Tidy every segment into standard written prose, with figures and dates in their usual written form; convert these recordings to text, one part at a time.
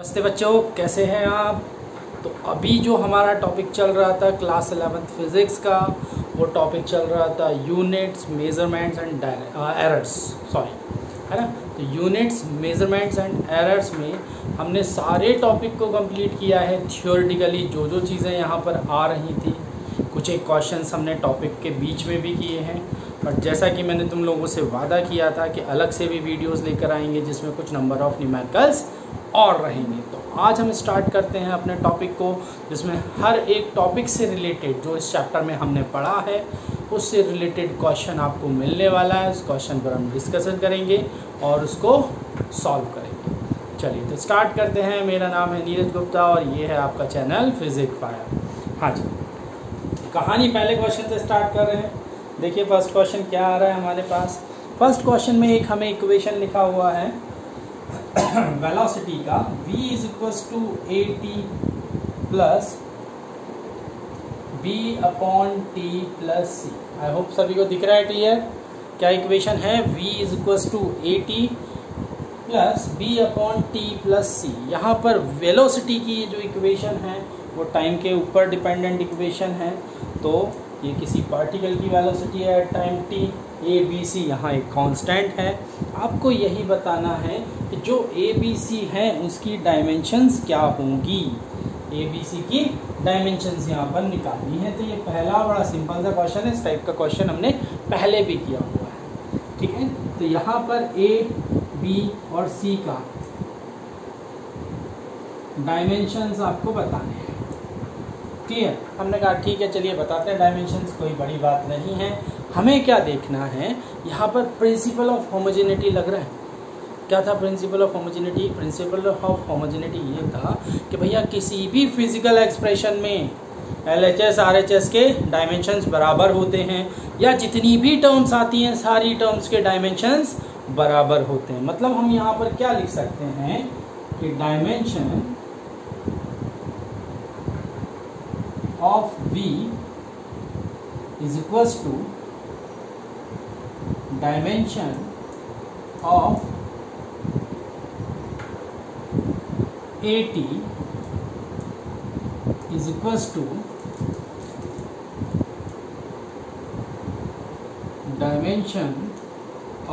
नमस्ते बच्चों, कैसे हैं आप। तो अभी जो हमारा टॉपिक चल रहा था क्लास 11th फिज़िक्स का, वो टॉपिक चल रहा था यूनिट्स, मेज़रमेंट्स एंड एरर्स, है ना। तो यूनिट्स, मेज़रमेंट्स एंड एरर्स में हमने सारे टॉपिक को कंप्लीट किया है। थियोरेटिकली जो चीज़ें यहाँ पर आ रही थी, कुछ एक क्वेश्चंस हमने टॉपिक के बीच में भी किए हैं। बट जैसा कि मैंने तुम लोगों से वादा किया था कि अलग से भी वीडियोस लेकर आएंगे जिसमें कुछ नंबर ऑफ़ न्यूमेरिकल्स और रहेंगे। तो आज हम स्टार्ट करते हैं अपने टॉपिक को, जिसमें हर एक टॉपिक से रिलेटेड जो इस चैप्टर में हमने पढ़ा है उससे रिलेटेड क्वेश्चन आपको मिलने वाला है। उस क्वेश्चन पर हम डिस्कशन करेंगे और उसको सॉल्व करेंगे। चलिए तो स्टार्ट करते हैं। मेरा नाम है नीरज गुप्ता और ये है आपका चैनल फिजिक्स फायर। हाँ जी, कहानी पहले क्वेश्चन से स्टार्ट कर रहे हैं। देखिए फर्स्ट क्वेश्चन क्या आ रहा है हमारे पास। फर्स्ट क्वेश्चन में एक हमें इक्वेशन लिखा हुआ है वेलोसिटी का, v is equals to a t plus b upon t plus c. I hope सभी को दिख रहा है क्लियर। क्या इक्वेशन है? v is equals to a t plus b upon t plus c. यहाँ पर वेलोसिटी की जो इक्वेशन है वो टाइम के ऊपर डिपेंडेंट इक्वेशन है। तो ये किसी पार्टिकल की वेलोसिटी है at time t, a b c यहाँ एक कांस्टेंट है। आपको यही बताना है कि जो ए बी सी है उसकी डायमेंशंस क्या होंगी। ए बी सी की डायमेंशंस यहाँ पर निकालनी है। तो ये पहला बड़ा सिंपल सा क्वेश्चन है। इस टाइप का क्वेश्चन हमने पहले भी किया हुआ है, ठीक है। तो यहाँ पर ए बी और सी का डायमेंशंस आपको बताने हैं, ठीक है। हमने कहा ठीक है, चलिए बताते हैं डायमेंशंस, कोई बड़ी बात नहीं है। हमें क्या देखना है, यहाँ पर प्रिंसिपल ऑफ होमोजेनिटी लग रहा है। क्या था principle of homogeneity? Principle of homogeneity ये था कि भैया किसी भी फिजिकल एक्सप्रेशन में LHS RHS के डायमेंशंस बराबर होते हैं, या जितनी भी टर्म्स आती हैं सारी टर्म्स के डायमेंशंस बराबर होते हैं। मतलब हम यहाँ पर क्या लिख सकते हैं कि dimension of v is equals to dimension of AT is equals to dimension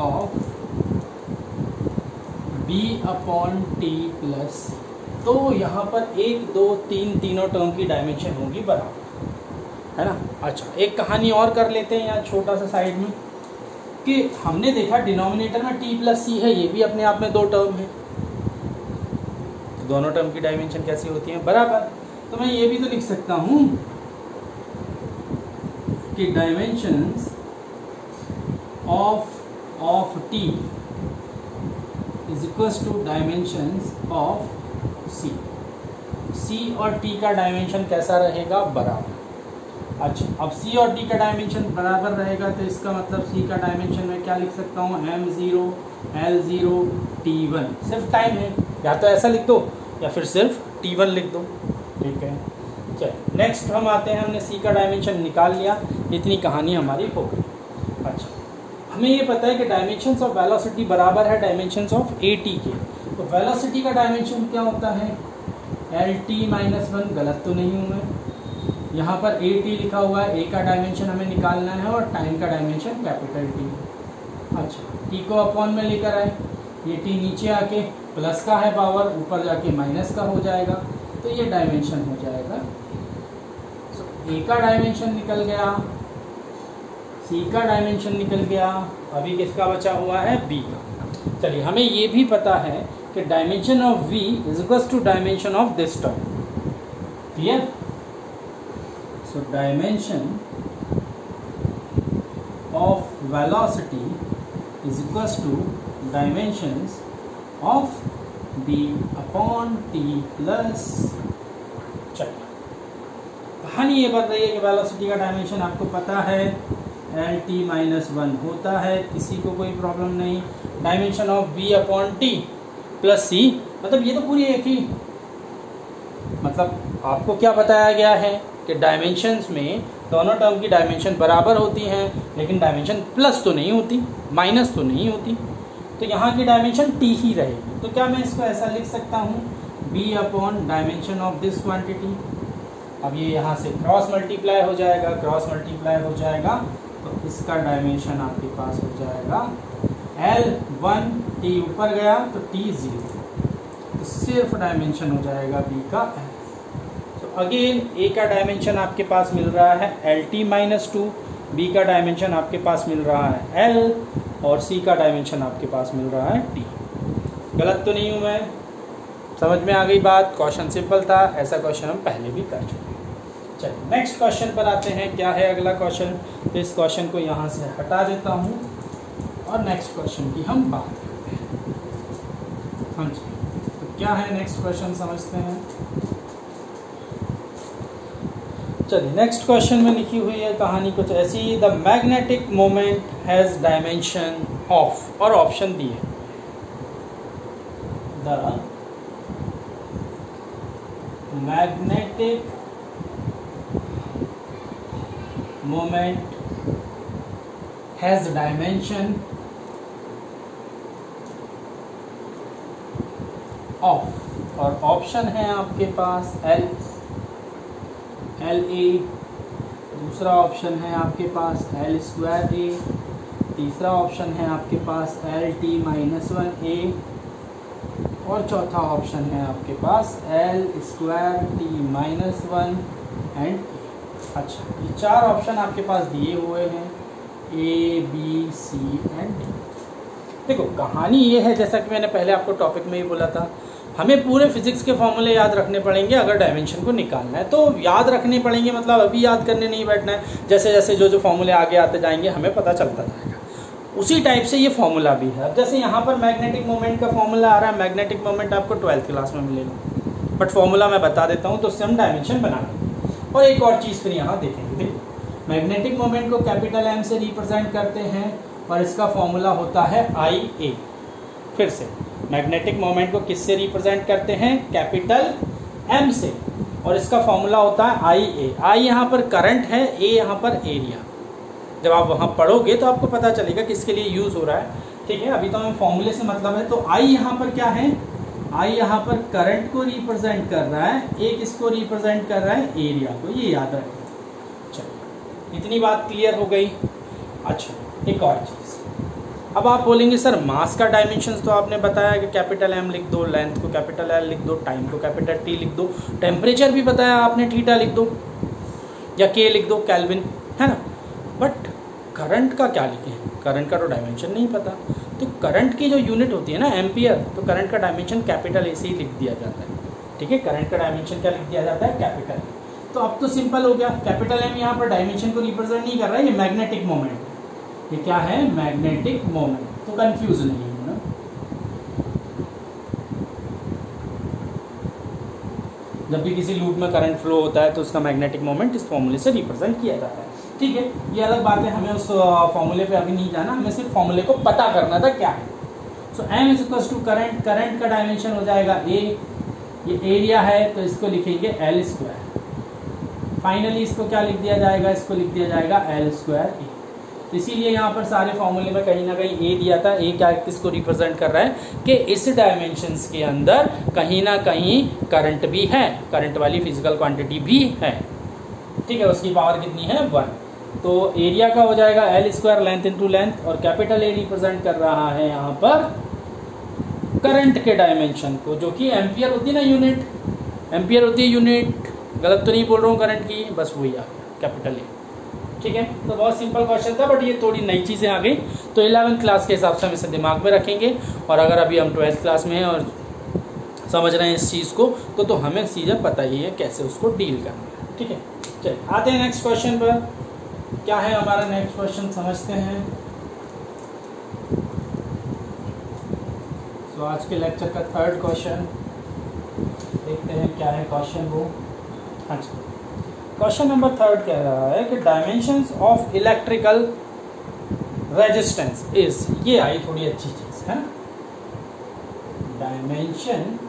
of b upon t plus c। तो यहाँ पर 1 2 3 तीनों टर्म की डायमेंशन होगी बराबर, है ना। अच्छा, एक कहानी और कर लेते हैं यहाँ छोटा सा साइड में, कि हमने देखा डिनोमिनेटर में t प्लस सी है, ये भी अपने आप में 2 टर्म है। तो दोनों टर्म की डायमेंशन कैसी होती है? बराबर। तो मैं ये भी तो लिख सकता हूँ कि dimensions of t is equals to dimensions of C और T का डायमेंशन कैसा रहेगा? बराबर। अच्छा, अब C और T का डायमेंशन बराबर रहेगा तो इसका मतलब C का डायमेंशन मैं क्या लिख सकता हूँ? M0 L0 T1। सिर्फ टाइम है, या तो ऐसा लिख दो या फिर सिर्फ T1 लिख दो, ठीक है। चलिए नेक्स्ट हम आते हैं। हमने C का डायमेंशन निकाल लिया, इतनी कहानी हमारी हो गई। अच्छा, हमें ये पता है कि डायमेंशंस ऑफ वेलोसिटी बराबर है डायमेंशंस ऑफ AT के। तो वेलोसिटी का डायमेंशन क्या होता है? LT-1। गलत तो नहीं हूँ मैं? यहाँ पर AT लिखा हुआ है, A का डायमेंशन हमें निकालना है और टाइम का डायमेंशन कैपिटल T। अच्छा, T को अपॉन में लेकर आए, ये T नीचे आके प्लस का है पावर, ऊपर जाके माइनस का हो जाएगा, तो ये डायमेंशन हो जाएगा। तो A का डायमेंशन निकल गया, C का डायमेंशन निकल गया, अभी किसका बचा हुआ है? B का। चलिए, हमें ये भी पता है कि dimension of v is equals to dimension of this term, clear. So dimension of velocity is equals to dimensions of b upon t plus. चलिए, कहानी ये बता रही है कि वेलोसिटी का डायमेंशन आपको पता है LT-1 होता है, किसी को कोई प्रॉब्लम नहीं। Dimension of b upon t plus c, मतलब ये तो पूरी एक ही, मतलब आपको क्या बताया गया है कि डायमेंशंस में दोनों टर्म की डायमेंशन बराबर होती हैं, लेकिन डायमेंशन प्लस तो नहीं होती, माइनस तो नहीं होती। तो यहाँ की डायमेंशन t ही रहेगी। तो क्या मैं इसको ऐसा लिख सकता हूँ, b upon dimension of this quantity. अब ये यहाँ से क्रॉस मल्टीप्लाई हो जाएगा, क्रॉस मल्टीप्लाई हो जाएगा तो इसका डायमेंशन आपके पास हो जाएगा L1, T ऊपर गया तो T 0, तो सिर्फ डायमेंशन हो जाएगा B का L। तो अगेन A का डायमेंशन आपके पास मिल रहा है LT-2, B का डायमेंशन आपके पास मिल रहा है L और C का डायमेंशन आपके पास मिल रहा है T। गलत तो नहीं हूँ मैं? समझ में आ गई बात? क्वेश्चन सिंपल था, ऐसा क्वेश्चन हम पहले भी कर चुके हैं। चलिए नेक्स्ट क्वेश्चन पर आते हैं। क्या है अगला क्वेश्चन? तो इस क्वेश्चन को यहाँ से हटा देता हूँ और नेक्स्ट क्वेश्चन की हम बात करते हैं। हाँ जी, तो क्या है नेक्स्ट क्वेश्चन समझते हैं। चलिए नेक्स्ट क्वेश्चन में लिखी हुई है कहानी कुछ ऐसी, the magnetic moment has dimension of, और ऑप्शन दिए, the magnetic moment has dimension of, और ऑप्शन है आपके पास LA, दूसरा ऑप्शन है आपके पास L2A, तीसरा ऑप्शन है आपके पास LT-1A और चौथा ऑप्शन है आपके पास L2T-1 एंड A। अच्छा, ये चार ऑप्शन आपके पास दिए हुए हैं A, B, C and D। देखो कहानी ये है, जैसा कि मैंने पहले आपको टॉपिक में ही बोला था, हमें पूरे फिजिक्स के फॉर्मूले याद रखने पड़ेंगे अगर डायमेंशन को निकालना है। तो याद रखने पड़ेंगे मतलब अभी याद करने नहीं बैठना है, जैसे जैसे जो फॉर्मूले आगे आते जाएंगे हमें पता चलता जाएगा। उसी टाइप से ये फॉर्मूला भी है। अब जैसे यहाँ पर मैग्नेटिक मोमेंट का फॉर्मूला आ रहा है, मैग्नेटिक मोमेंट आपको 12th क्लास में मिलेगा, बट फॉर्मूला मैं बता देता हूँ तो उससे हम डायमेंशन बना लेंगे। और एक और चीज़ फिर यहाँ देखेंगे। देखो मैग्नेटिक मोमेंट को कैपिटल M से रिप्रेजेंट करते हैं और इसका फॉर्मूला होता है IA। फिर से मैग्नेटिक मोमेंट को किससे रिप्रेजेंट करते हैं? कैपिटल M से, और इसका फॉर्मूला होता है IA। I यहाँ पर करंट है, A यहाँ पर एरिया। जब आप वहाँ पढ़ोगे तो आपको पता चलेगा किसके लिए यूज़ हो रहा है। ठीक है, अभी तो हमें फॉर्मूले से मतलब है। तो I यहाँ पर क्या है? I यहाँ पर करंट को रिप्रेजेंट कर रहा है, A किसको रिप्रेजेंट कर रहा है? एरिया को। ये याद रखें। चलो इतनी बात क्लियर हो गई। अच्छा एक और चीज़, अब आप बोलेंगे सर मास का डायमेंशंस तो आपने बताया कि कैपिटल M लिख दो, लेंथ को कैपिटल L लिख दो, टाइम को कैपिटल T लिख दो, टेम्परेचर भी बताया आपने थीटा लिख दो या K लिख दो, केल्विन, है ना। बट करंट का क्या लिखें? करंट का तो डायमेंशन नहीं पता। तो करंट की जो यूनिट होती है ना एम्पियर, तो करंट का डायमेंशन कैपिटल A से ही लिख दिया जाता है। ठीक है, करंट का डायमेंशन क्या लिख दिया जाता है? कैपिटल। तो अब तो सिंपल हो गया, कैपिटल M यहाँ पर डायमेंशन को रिप्रेजेंट नहीं कर रहा है, ये मैग्नेटिक मोमेंट। ये क्या है? Magnetic moment. तो कंफ्यूज नहीं हो ना। जब भी किसी लूप में करंट फ्लो होता है तो उसका मैग्नेटिक मोमेंट इस फॉर्मूले से रिप्रेजेंट किया जाता है। ठीक है, ये अलग बात है, हमें उस फॉर्मूले पे अभी नहीं जाना, हमें सिर्फ फॉर्मूले को पता करना था क्या है। So M is equal to current, current का डायमेंशन हो जाएगा A, ये एरिया है तो इसको लिखेंगे L²। फाइनली इसको क्या लिख दिया जाएगा? इसको लिख दिया जाएगा L²A। तो इसीलिए यहाँ पर सारे फॉर्मूले में कहीं ना कहीं A दिया था। A क्या किसको रिप्रेजेंट कर रहा है कि इस डायमेंशंस के अंदर कहीं ना कहीं करंट भी है, करंट वाली फिजिकल क्वांटिटी भी है। ठीक है, उसकी पावर कितनी है? 1। तो एरिया का हो जाएगा L², लेंथ इंटू लेंथ, और कैपिटल A रिप्रेजेंट कर रहा है यहाँ पर करंट के डायमेंशन को, जो कि एम्पियर होती है ना यूनिट, एम्पियर होती है यूनिट। गलत तो नहीं बोल रहा हूँ करंट की, बस वही आ गया कैपिटल A। ठीक है, तो बहुत सिंपल क्वेश्चन था, बट ये थोड़ी नई चीज़ें आ गई तो 11th क्लास के हिसाब से हम इसे दिमाग में रखेंगे। और अगर अभी हम 12th क्लास में हैं और समझ रहे हैं इस चीज़ को तो हमें सीधा पता ही है कैसे उसको डील करना है। ठीक है, चलिए आते हैं नेक्स्ट क्वेश्चन पर। क्या है हमारा नेक्स्ट क्वेश्चन समझते हैं। तो आज के लेक्चर का 3rd क्वेश्चन देखते हैं क्या है क्वेश्चन वो। हाँ जी, क्वेश्चन नंबर 3 कह रहा है कि dimensions of electrical resistance is, ये आई थोड़ी अच्छी चीज है, डायमेंशन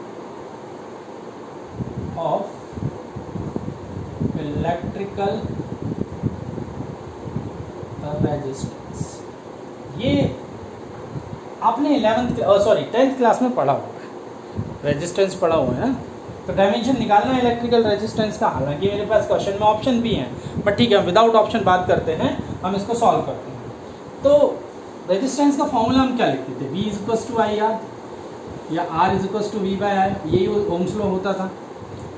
ऑफ इलेक्ट्रिकल रेजिस्टेंस। ये आपने 10th क्लास में पढ़ा हुआ है, रेजिस्टेंस पढ़ा हुआ है ना। तो डायमेंशन निकालना है इलेक्ट्रिकल रेजिस्टेंस का, हालांकि मेरे पास क्वेश्चन में ऑप्शन भी हैं, बट ठीक है, हम विदाउट ऑप्शन बात करते हैं, हम इसको सॉल्व करते हैं। तो रेजिस्टेंस का फॉर्मूला हम क्या लिखते थे, V is to I R या R is to V by I, यही ओम्स लॉ होता था,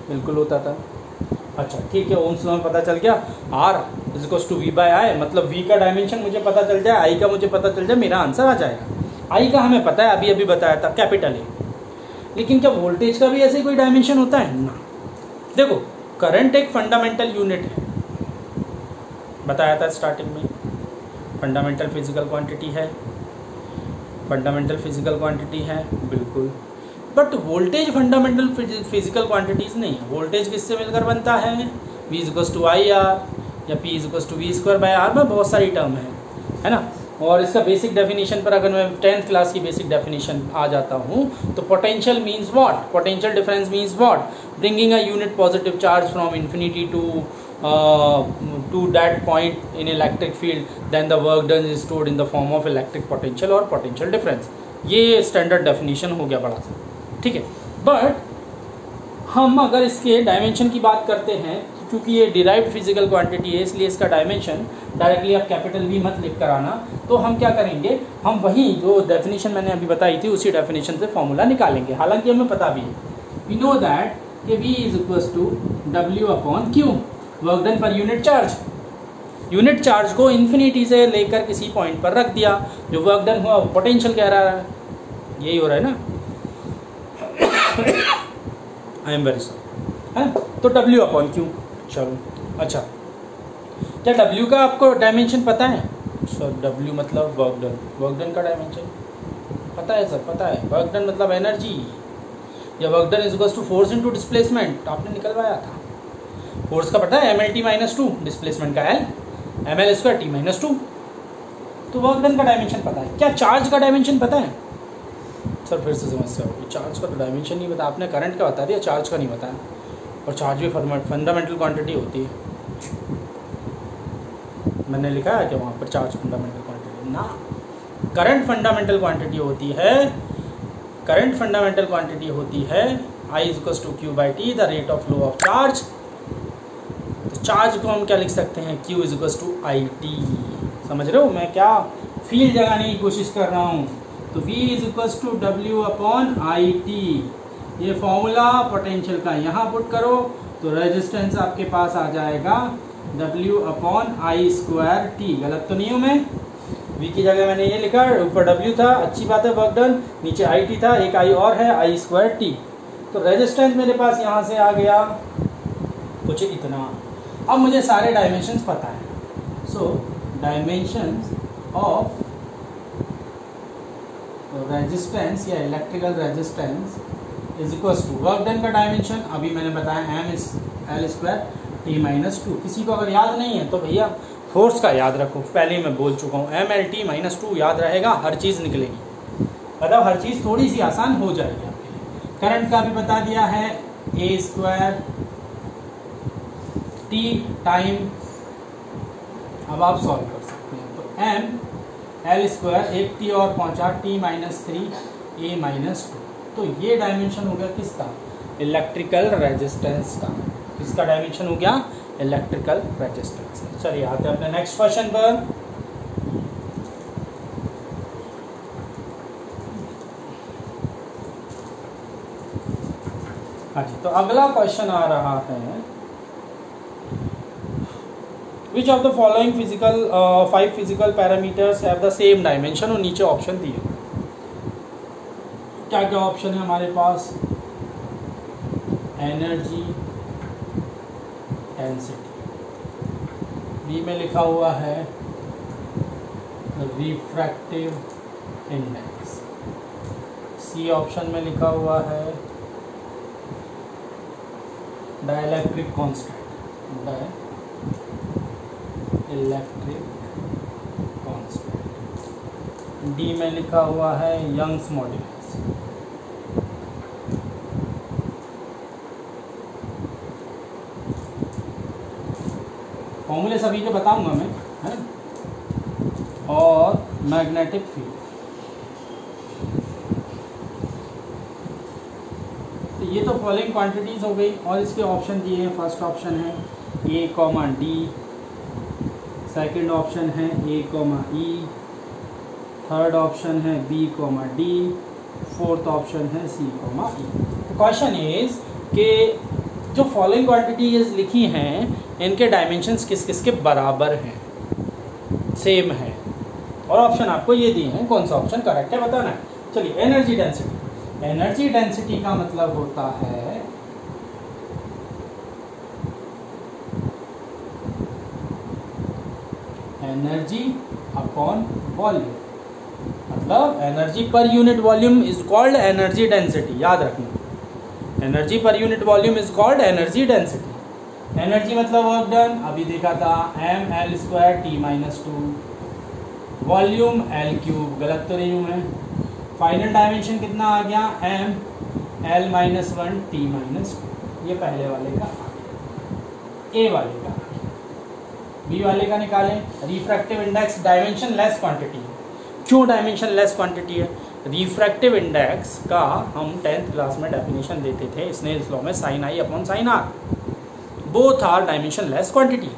बिल्कुल होता था। अच्छा ठीक है, ओम्स लॉ में पता चल गया R is to V by I, मतलब V का डायमेंशन मुझे पता चल जाए, I का मुझे पता चल जाए, मेरा आंसर आ जाएगा। I का हमें पता है, अभी अभी बताया था, कैपिटल A। लेकिन क्या वोल्टेज का भी ऐसे कोई डायमेंशन होता है ना? देखो करंट एक फंडामेंटल यूनिट है, बताया था स्टार्टिंग में, फंडामेंटल फिजिकल क्वांटिटी है, फंडामेंटल फिजिकल क्वांटिटी है बिल्कुल, but voltage fundamental physical quantities नहीं है। वोल्टेज किससे मिलकर बनता है, V is to I R या P is to V square by R, में बहुत सारी टर्म है ना। और इसका बेसिक डेफिनेशन पर अगर मैं 10th क्लास की बेसिक डेफिनेशन आ जाता हूँ तो potential means what, potential difference means what, bringing a unit positive charge from infinity to that point in electric field, then the work done is stored in the form of electric potential और potential difference. ये standard definition हो गया बड़ा सा, ठीक है। But हम अगर इसके डायमेंशन की बात करते हैं, क्योंकि ये डिराइव्ड फिजिकल क्वांटिटी है, इसलिए इसका डायमेंशन डायरेक्टली आप कैपिटल V मत लिख कर आना, तो हम क्या करेंगे, हम वही जो डेफिनेशन मैंने अभी बताई थी उसी डेफिनेशन से फॉर्मूला निकालेंगे। हालांकि हमें पता भी है, वी नो दैट कि V is equal to W upon Q, work done per unit charge. Unit charge को इन्फिनिटी से लेकर किसी पॉइंट पर रख दिया, जो वर्क डन हुआ पोटेंशियल कह रहा है, यही हो रहा है ना। आई एम वेरी सॉरी, है तो W अपॉन Q। चलो अच्छा, क्या W का आपको डायमेंशन पता है? सर W मतलब वर्क डन, वर्क डन का डायमेंशन पता है सर, पता है। वर्क डन मतलब एनर्जी, या work done is equal to force into displacement, आपने निकलवाया था। फोर्स का पता है mLT माइनस 2, डिस्प्लेसमेंट का L mL square T minus 2। तो वर्क डन का डायमेंशन पता है। क्या चार्ज का डायमेंशन पता है? सर फिर से समस्या होगी, चार्ज का तो डायमेंशन नहीं पता, आपने करंट का बता दिया, चार्ज का नहीं बताया। और चार्ज भी फंडामेंटल क्वांटिटी होती है, मैंने लिखा है कि वहाँ पर चार्ज फंडामेंटल क्वांटिटी ना, करंट फंडामेंटल क्वांटिटी होती है, करंट फंडामेंटल क्वांटिटी होती है I is equal to Q by T, the rate of flow of charge. तो चार्ज को हम क्या लिख सकते हैं, Q is equal to IT। समझ रहे हो मैं क्या फील्ड जगाने की कोशिश कर रहा हूँ? तो V is equal to W upon IT, ये फॉर्मूला पोटेंशियल का यहाँ पुट करो तो रेजिस्टेंस आपके पास आ जाएगा W upon I square T। गलत तो नहीं हूँ मैं? V की जगह मैंने ये लिखा, ऊपर W था, अच्छी बात है, वर्क डन, नीचे IT था, एक I और है, आई स्क्वायर T। तो रेजिस्टेंस मेरे पास यहाँ से आ गया कुछ इतना। अब मुझे सारे डायमेंशंस पता है, सो डायमेंशंस ऑफ रेजिस्टेंस या electrical resistance is equal to work done का डायमेंशन, अभी मैंने बताया M is L square T minus 2। किसी को अगर याद नहीं है तो भैया फोर्स का याद रखो, पहले ही मैं बोल चुका हूँ, mLT माइनस 2 याद रहेगा, हर चीज़ निकलेगी, मतलब हर चीज़ थोड़ी सी आसान हो जाएगी आपके लिए। करंट का भी बता दिया है, A स्क्वायर T टाइम, अब आप सॉल्व कर सकते हैं। तो M L स्क्वायर, एक T और पहुँचा, T माइनस 3 A माइनस 2। तो ये डायमेंशन हो गया किसका, इलेक्ट्रिकल रेजिस्टेंस का। किसका डायमेंशन हो गया, इलेक्ट्रिकल रेजिस्टेंस। चलिए आते हैं अपने नेक्स्ट क्वेश्चन पर। हाँ जी, तो अगला क्वेश्चन आ रहा है, which of the following physical 5 physical parameters have the same dimension, और नीचे ऑप्शन दिए। क्या क्या ऑप्शन है हमारे पास, एनर्जी, डेंसिटी, बी में लिखा हुआ है रिफ्रैक्टिव इंडेक्स, सी ऑप्शन में लिखा हुआ है dielectric constant, dielectric constant, D में लिखा हुआ है यंग्स मॉड्यूलस। फॉर्मूले सभी के बताऊंगा मैं, है ना। और मैग्नेटिक फील्ड, तो ये तो फॉलोइंग क्वांटिटीज हो गई और इसके ऑप्शन दिए हैं। फर्स्ट ऑप्शन है A comma D, second option है A comma E, third option है B comma D, fourth option है C comma E. Question is कि जो फॉलोइंग क्वांटिटीज लिखी हैं इनके डायमेंशंस किस किस के बराबर हैं, सेम है, और ऑप्शन आपको ये दिए हैं, कौन सा ऑप्शन करेक्ट है बताना है। चलिए, एनर्जी डेंसिटी। एनर्जी डेंसिटी का मतलब होता है एनर्जी अपॉन वॉल्यूम, मतलब energy per unit volume is called energy density. याद रखना, energy per unit volume is called energy density. Energy मतलब वर्क डन, अभी देखा था M L square T minus 2, volume L cube, गलत तो नहीं हूँ मैं। फाइनल डायमेंशन कितना आ गया, M L minus 1 T minus 2, ये पहले वाले का आ गया। ए वाले का, बी वाले का निकालें। Refractive index dimensionless quantity. क्यों डायमेंशन लेस क्वांटिटी है? रिफ्रैक्टिव इंडेक्स का हम 10th क्लास में डेफिनेशन देते थे स्नेल्स लॉ में, sine I upon sine R, both are dimensionless quantity.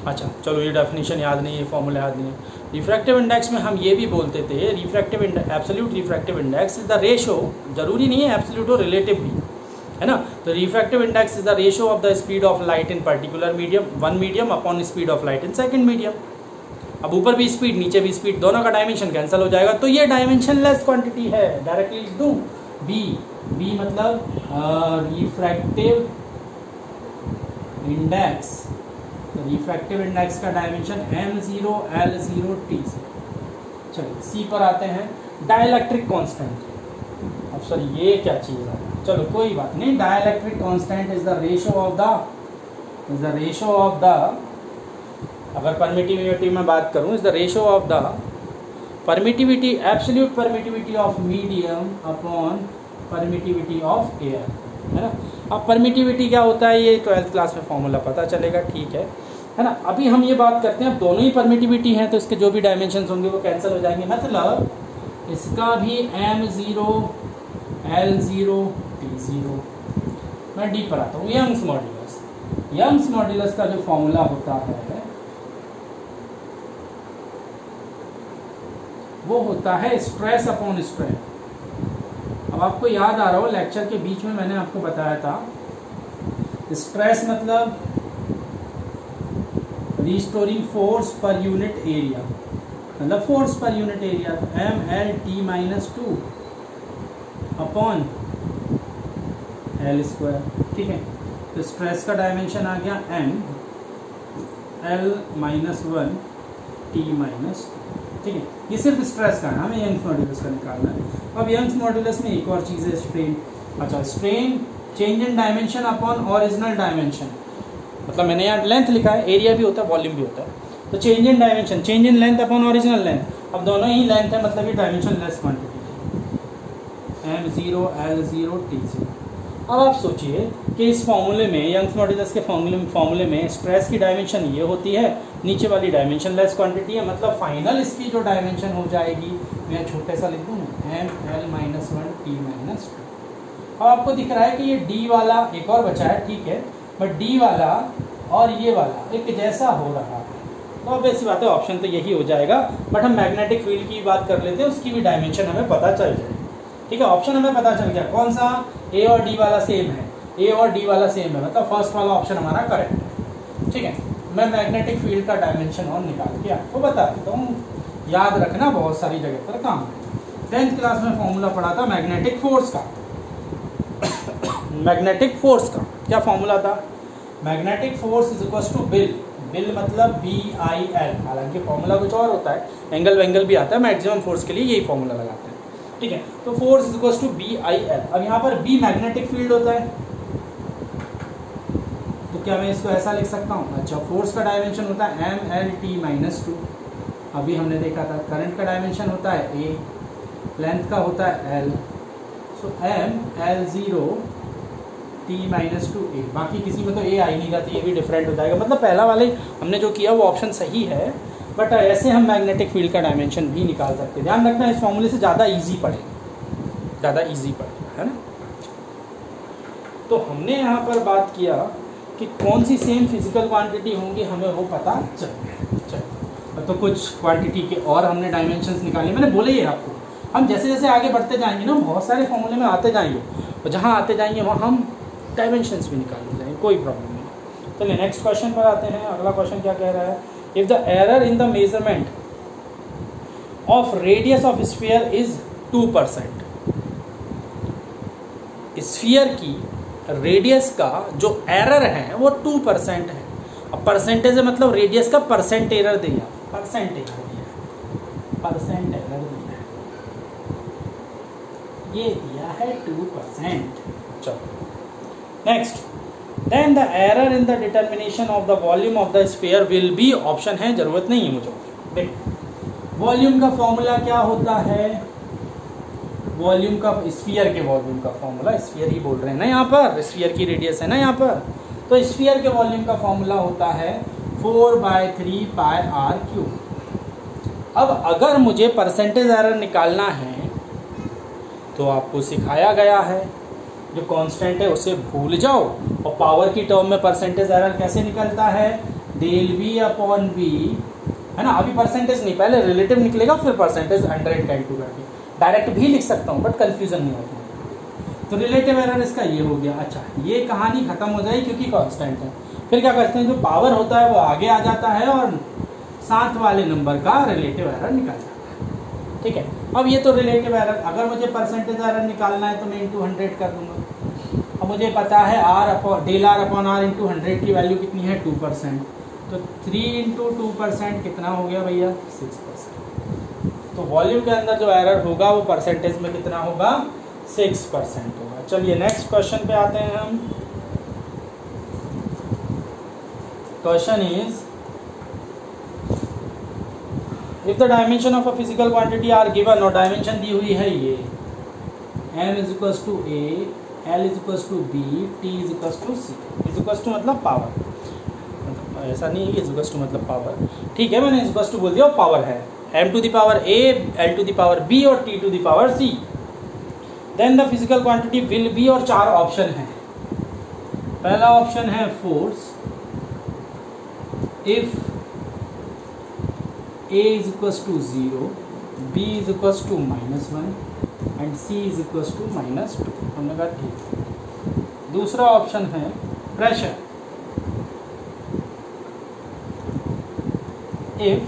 अच्छा चलो, ये डेफिनेशन याद नहीं है, फॉर्मूला याद नहीं है। रिफ्रैक्टिव इंडेक्स में हम ये भी बोलते थे, refractive absolute refractive index is the ratio, जरूरी नहीं है एब्सोल्यूट और रिलेटिव भी, है ना। तो refractive index is the ratio of the speed of light in particular medium, one medium upon speed of light in second medium. अब ऊपर भी स्पीड नीचे भी स्पीड, दोनों का डायमेंशन कैंसिल हो जाएगा, तो ये डायमेंशन लेस क्वांटिटी है। डायरेक्टली लिख दूं बी, बी मतलब रिफ्रैक्टिव इंडेक्स, रिफ्रैक्टिव इंडेक्स का डायमेंशन m0 l0 t से। चलिए सी पर आते हैं, डाइलेक्ट्रिक कांस्टेंट। अब सर ये क्या चीज़ है, चलो कोई बात नहीं। Dielectric constant is the ratio of the अगर परमिटिविटी में बात करूं, is the ratio of the permittivity, absolute permittivity of medium upon permittivity of air, है ना। अब परमिटिविटी क्या होता है, ये 12th क्लास में फॉर्मूला पता चलेगा, ठीक है ना। अभी हम ये बात करते हैं, अब दोनों ही परमिटिविटी हैं तो इसके जो भी डायमेंशन होंगे वो कैंसिल हो जाएंगे, मतलब इसका भी m0 l0 t0। मैं डी पर आता हूँ, यंग्स मॉड्यूलस। यंग्स मॉड्यूलस का जो फॉर्मूला होता है वो होता है स्ट्रेस अपॉन स्ट्रेन। अब आपको याद आ रहा हो, लेक्चर के बीच में मैंने आपको बताया था, स्ट्रेस मतलब restoring force per unit area, मतलब force per unit area, M L T minus 2 upon L square, ठीक है। तो स्ट्रेस का डायमेंशन आ गया M L minus 1 T minus 2, ठीक है। ये सिर्फ स्ट्रेस का है, हमें यंग्स मॉड्यूलस का निकालना है। अब यंग्स मॉड्यूलस में एक और चीज़ है, स्ट्रेन। अच्छा, strain change in dimension upon original dimension, मतलब मैंने यहाँ लेंथ लिखा है, एरिया भी होता है वॉल्यूम भी होता है। तो change in dimension, change in length upon original length, अब दोनों ही लेंथ है, मतलब ये डायमेंशन लेस क्वांटिटी है, m0 l0 t0। अब आप सोचिए कि इस फॉर्मूले में, यंग्स मॉड्यूलस के फॉर्मूले में स्ट्रेस की डायमेंशन ये होती है, नीचे वाली डायमेंशन लेस क्वांटिटी है, मतलब फाइनल इसकी जो डायमेंशन हो जाएगी, मैं छोटे सा लिख दूँ M L minus 1 T minus 2। अब आपको दिख रहा है कि ये डी वाला एक और बचा है, ठीक है, बट डी वाला और ये वाला एक जैसा हो रहा है, तो अब ऐसी बात है, ऑप्शन तो यही हो जाएगा। बट हम मैग्नेटिक फील्ड की बात कर लेते हैं, उसकी भी डायमेंशन हमें पता चल जाए, ठीक है। ऑप्शन हमें पता चल गया, कौन सा, ए और डी वाला सेम है, ए और डी वाला सेम है, मतलब फर्स्ट वाला ऑप्शन हमारा करेक्ट है, ठीक है। मैं मैग्नेटिक फील्ड का डायमेंशन और निकाल के आपको बता देता हूँ, याद रखना, बहुत सारी जगह पर काम है। 10th क्लास में फॉर्मूला पढ़ा था मैग्नेटिक फोर्स का। मैग्नेटिक फोर्स का क्या फॉर्मूला था, magnetic force is equal to बिल, बिल मतलब BIL, हालांकि फॉर्मूला कुछ और होता है, एंगल वेंगल भी आता है, मैक्सिमम फोर्स के लिए यही फॉर्मूला लगाते हैं, ठीक है। तो force is equal to BIL। अब यहाँ पर B मैग्नेटिक फील्ड होता है, तो क्या मैं इसको ऐसा लिख सकता हूँ। अच्छा, फोर्स का डायमेंशन होता है MLT माइनस 2, अभी हमने देखा था। करंट का डायमेंशन होता है A, लेंथ का होता है L, सो ML0 T माइनस 2A। बाकी किसी में तो A आई नहीं जाती, ये भी डिफरेंट हो जाएगा, मतलब पहला वाले हमने जो किया वो ऑप्शन सही है, बट ऐसे हम मैग्नेटिक फील्ड का डायमेंशन भी निकाल सकते हैं। ध्यान रखना, इस फॉर्मूले से ज़्यादा इजी पड़ेगा, है ना। तो हमने यहाँ पर बात किया कि कौन सी सेम फिजिकल क्वांटिटी होंगी, हमें वो पता चल गया। तो कुछ क्वांटिटी के और हमने डायमेंशंस निकाले, मैंने बोले ही आपको, हम जैसे जैसे आगे बढ़ते जाएंगे ना बहुत सारे फॉर्मूले में आते जाएंगे, और जहाँ आते जाएंगे वहाँ हम डायमेंशंस भी निकालते जाएंगे, कोई प्रॉब्लम नहीं। चलिए नेक्स्ट क्वेश्चन पर आते हैं। अगला क्वेश्चन क्या कह रहा है, if the error in the measurement of radius of sphere is 2%, sphere की रेडियस का जो एरर है वो 2% है। अब परसेंटेज मतलब रेडियस का परसेंट एरर दिया, परसेंट एरर दिया, परसेंट एरर दिया है, ये दिया है 2%। चलो next, then the error in the determination of the volume of the sphere will be, option है, जरूरत नहीं है मुझे। देख वॉल्यूम का फॉर्मूला क्या होता है, वॉल्यूम का, स्फीयर के वॉल्यूम का फॉर्मूला, स्फीयर ही बोल रहे हैं ना यहाँ पर, स्फीयर की रेडियस है ना यहाँ पर, तो स्फीयर के वॉल्यूम का फॉर्मूला होता है 4/3 पाई आर क्यूब। अब अगर मुझे परसेंटेज एरर निकालना है तो आपको सिखाया गया है, जो कांस्टेंट है उसे भूल जाओ, और पावर की टर्म में परसेंटेज एरर कैसे निकलता है, डेल बी अपॉन बी, है ना। अभी परसेंटेज नहीं, पहले रिलेटिव निकलेगा फिर परसेंटेज 100 कैलकुलेट करके, डायरेक्ट भी लिख सकता हूँ बट कंफ्यूजन नहीं होता। तो रिलेटिव एरर इसका ये हो गया। अच्छा, ये कहानी खत्म हो जाएगी क्योंकि कांस्टेंट है। फिर क्या करते हैं, जो पावर होता है वो आगे आ जाता है और साथ वाले नंबर का रिलेटिव एरर निकल जाता है। ठीक है, अब ये तो रिलेटिव एरर, अगर मुझे परसेंटेज एरर निकालना है तो मैं इंटू 100 कर दूंगा। अब मुझे पता है R upon del R upon R into 100 की वैल्यू कितनी है, 2%। तो 3 इंटू 2% कितना हो गया भैया, 6%। तो वॉल्यूम के अंदर जो एरर होगा वो परसेंटेज में कितना होगा, 6% होगा। चलिए नेक्स्ट क्वेश्चन पे आते हैं हम। Question is, if the dimension of a physical quantity are given, और डायमेंशन दी हुई है ये m is equals to a, l is equals to b, t is equals to c। Is equals to मतलब पावर, ऐसा नहीं है कि इज इक्वल्स टू मतलब पावर, ठीक है, मैंने इज इक्वल्स टू बोल दिया, पावर है m to the power a, l to the power b और t to the power c। Then the physical quantity will be, और 4 ऑप्शन है। पहला ऑप्शन है force, if a is equals to 0, b is equals to -1 and c is equals to -2। हमने कहा ठीक। दूसरा ऑप्शन है pressure, if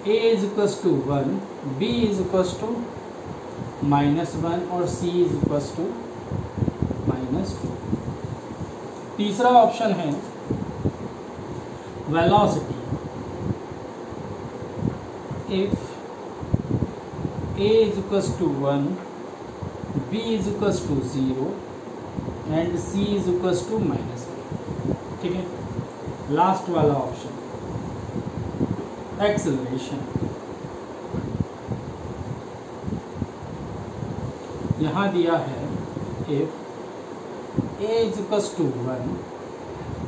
a is equals to 1, b is equals to -1 और c is equals to -2। तीसरा ऑप्शन है velocity, if a is equals to 1, b is equals to 0 and c is equals to -1। ठीक है, last वाला option acceleration. यहाँ दिया है if a is equals to 1,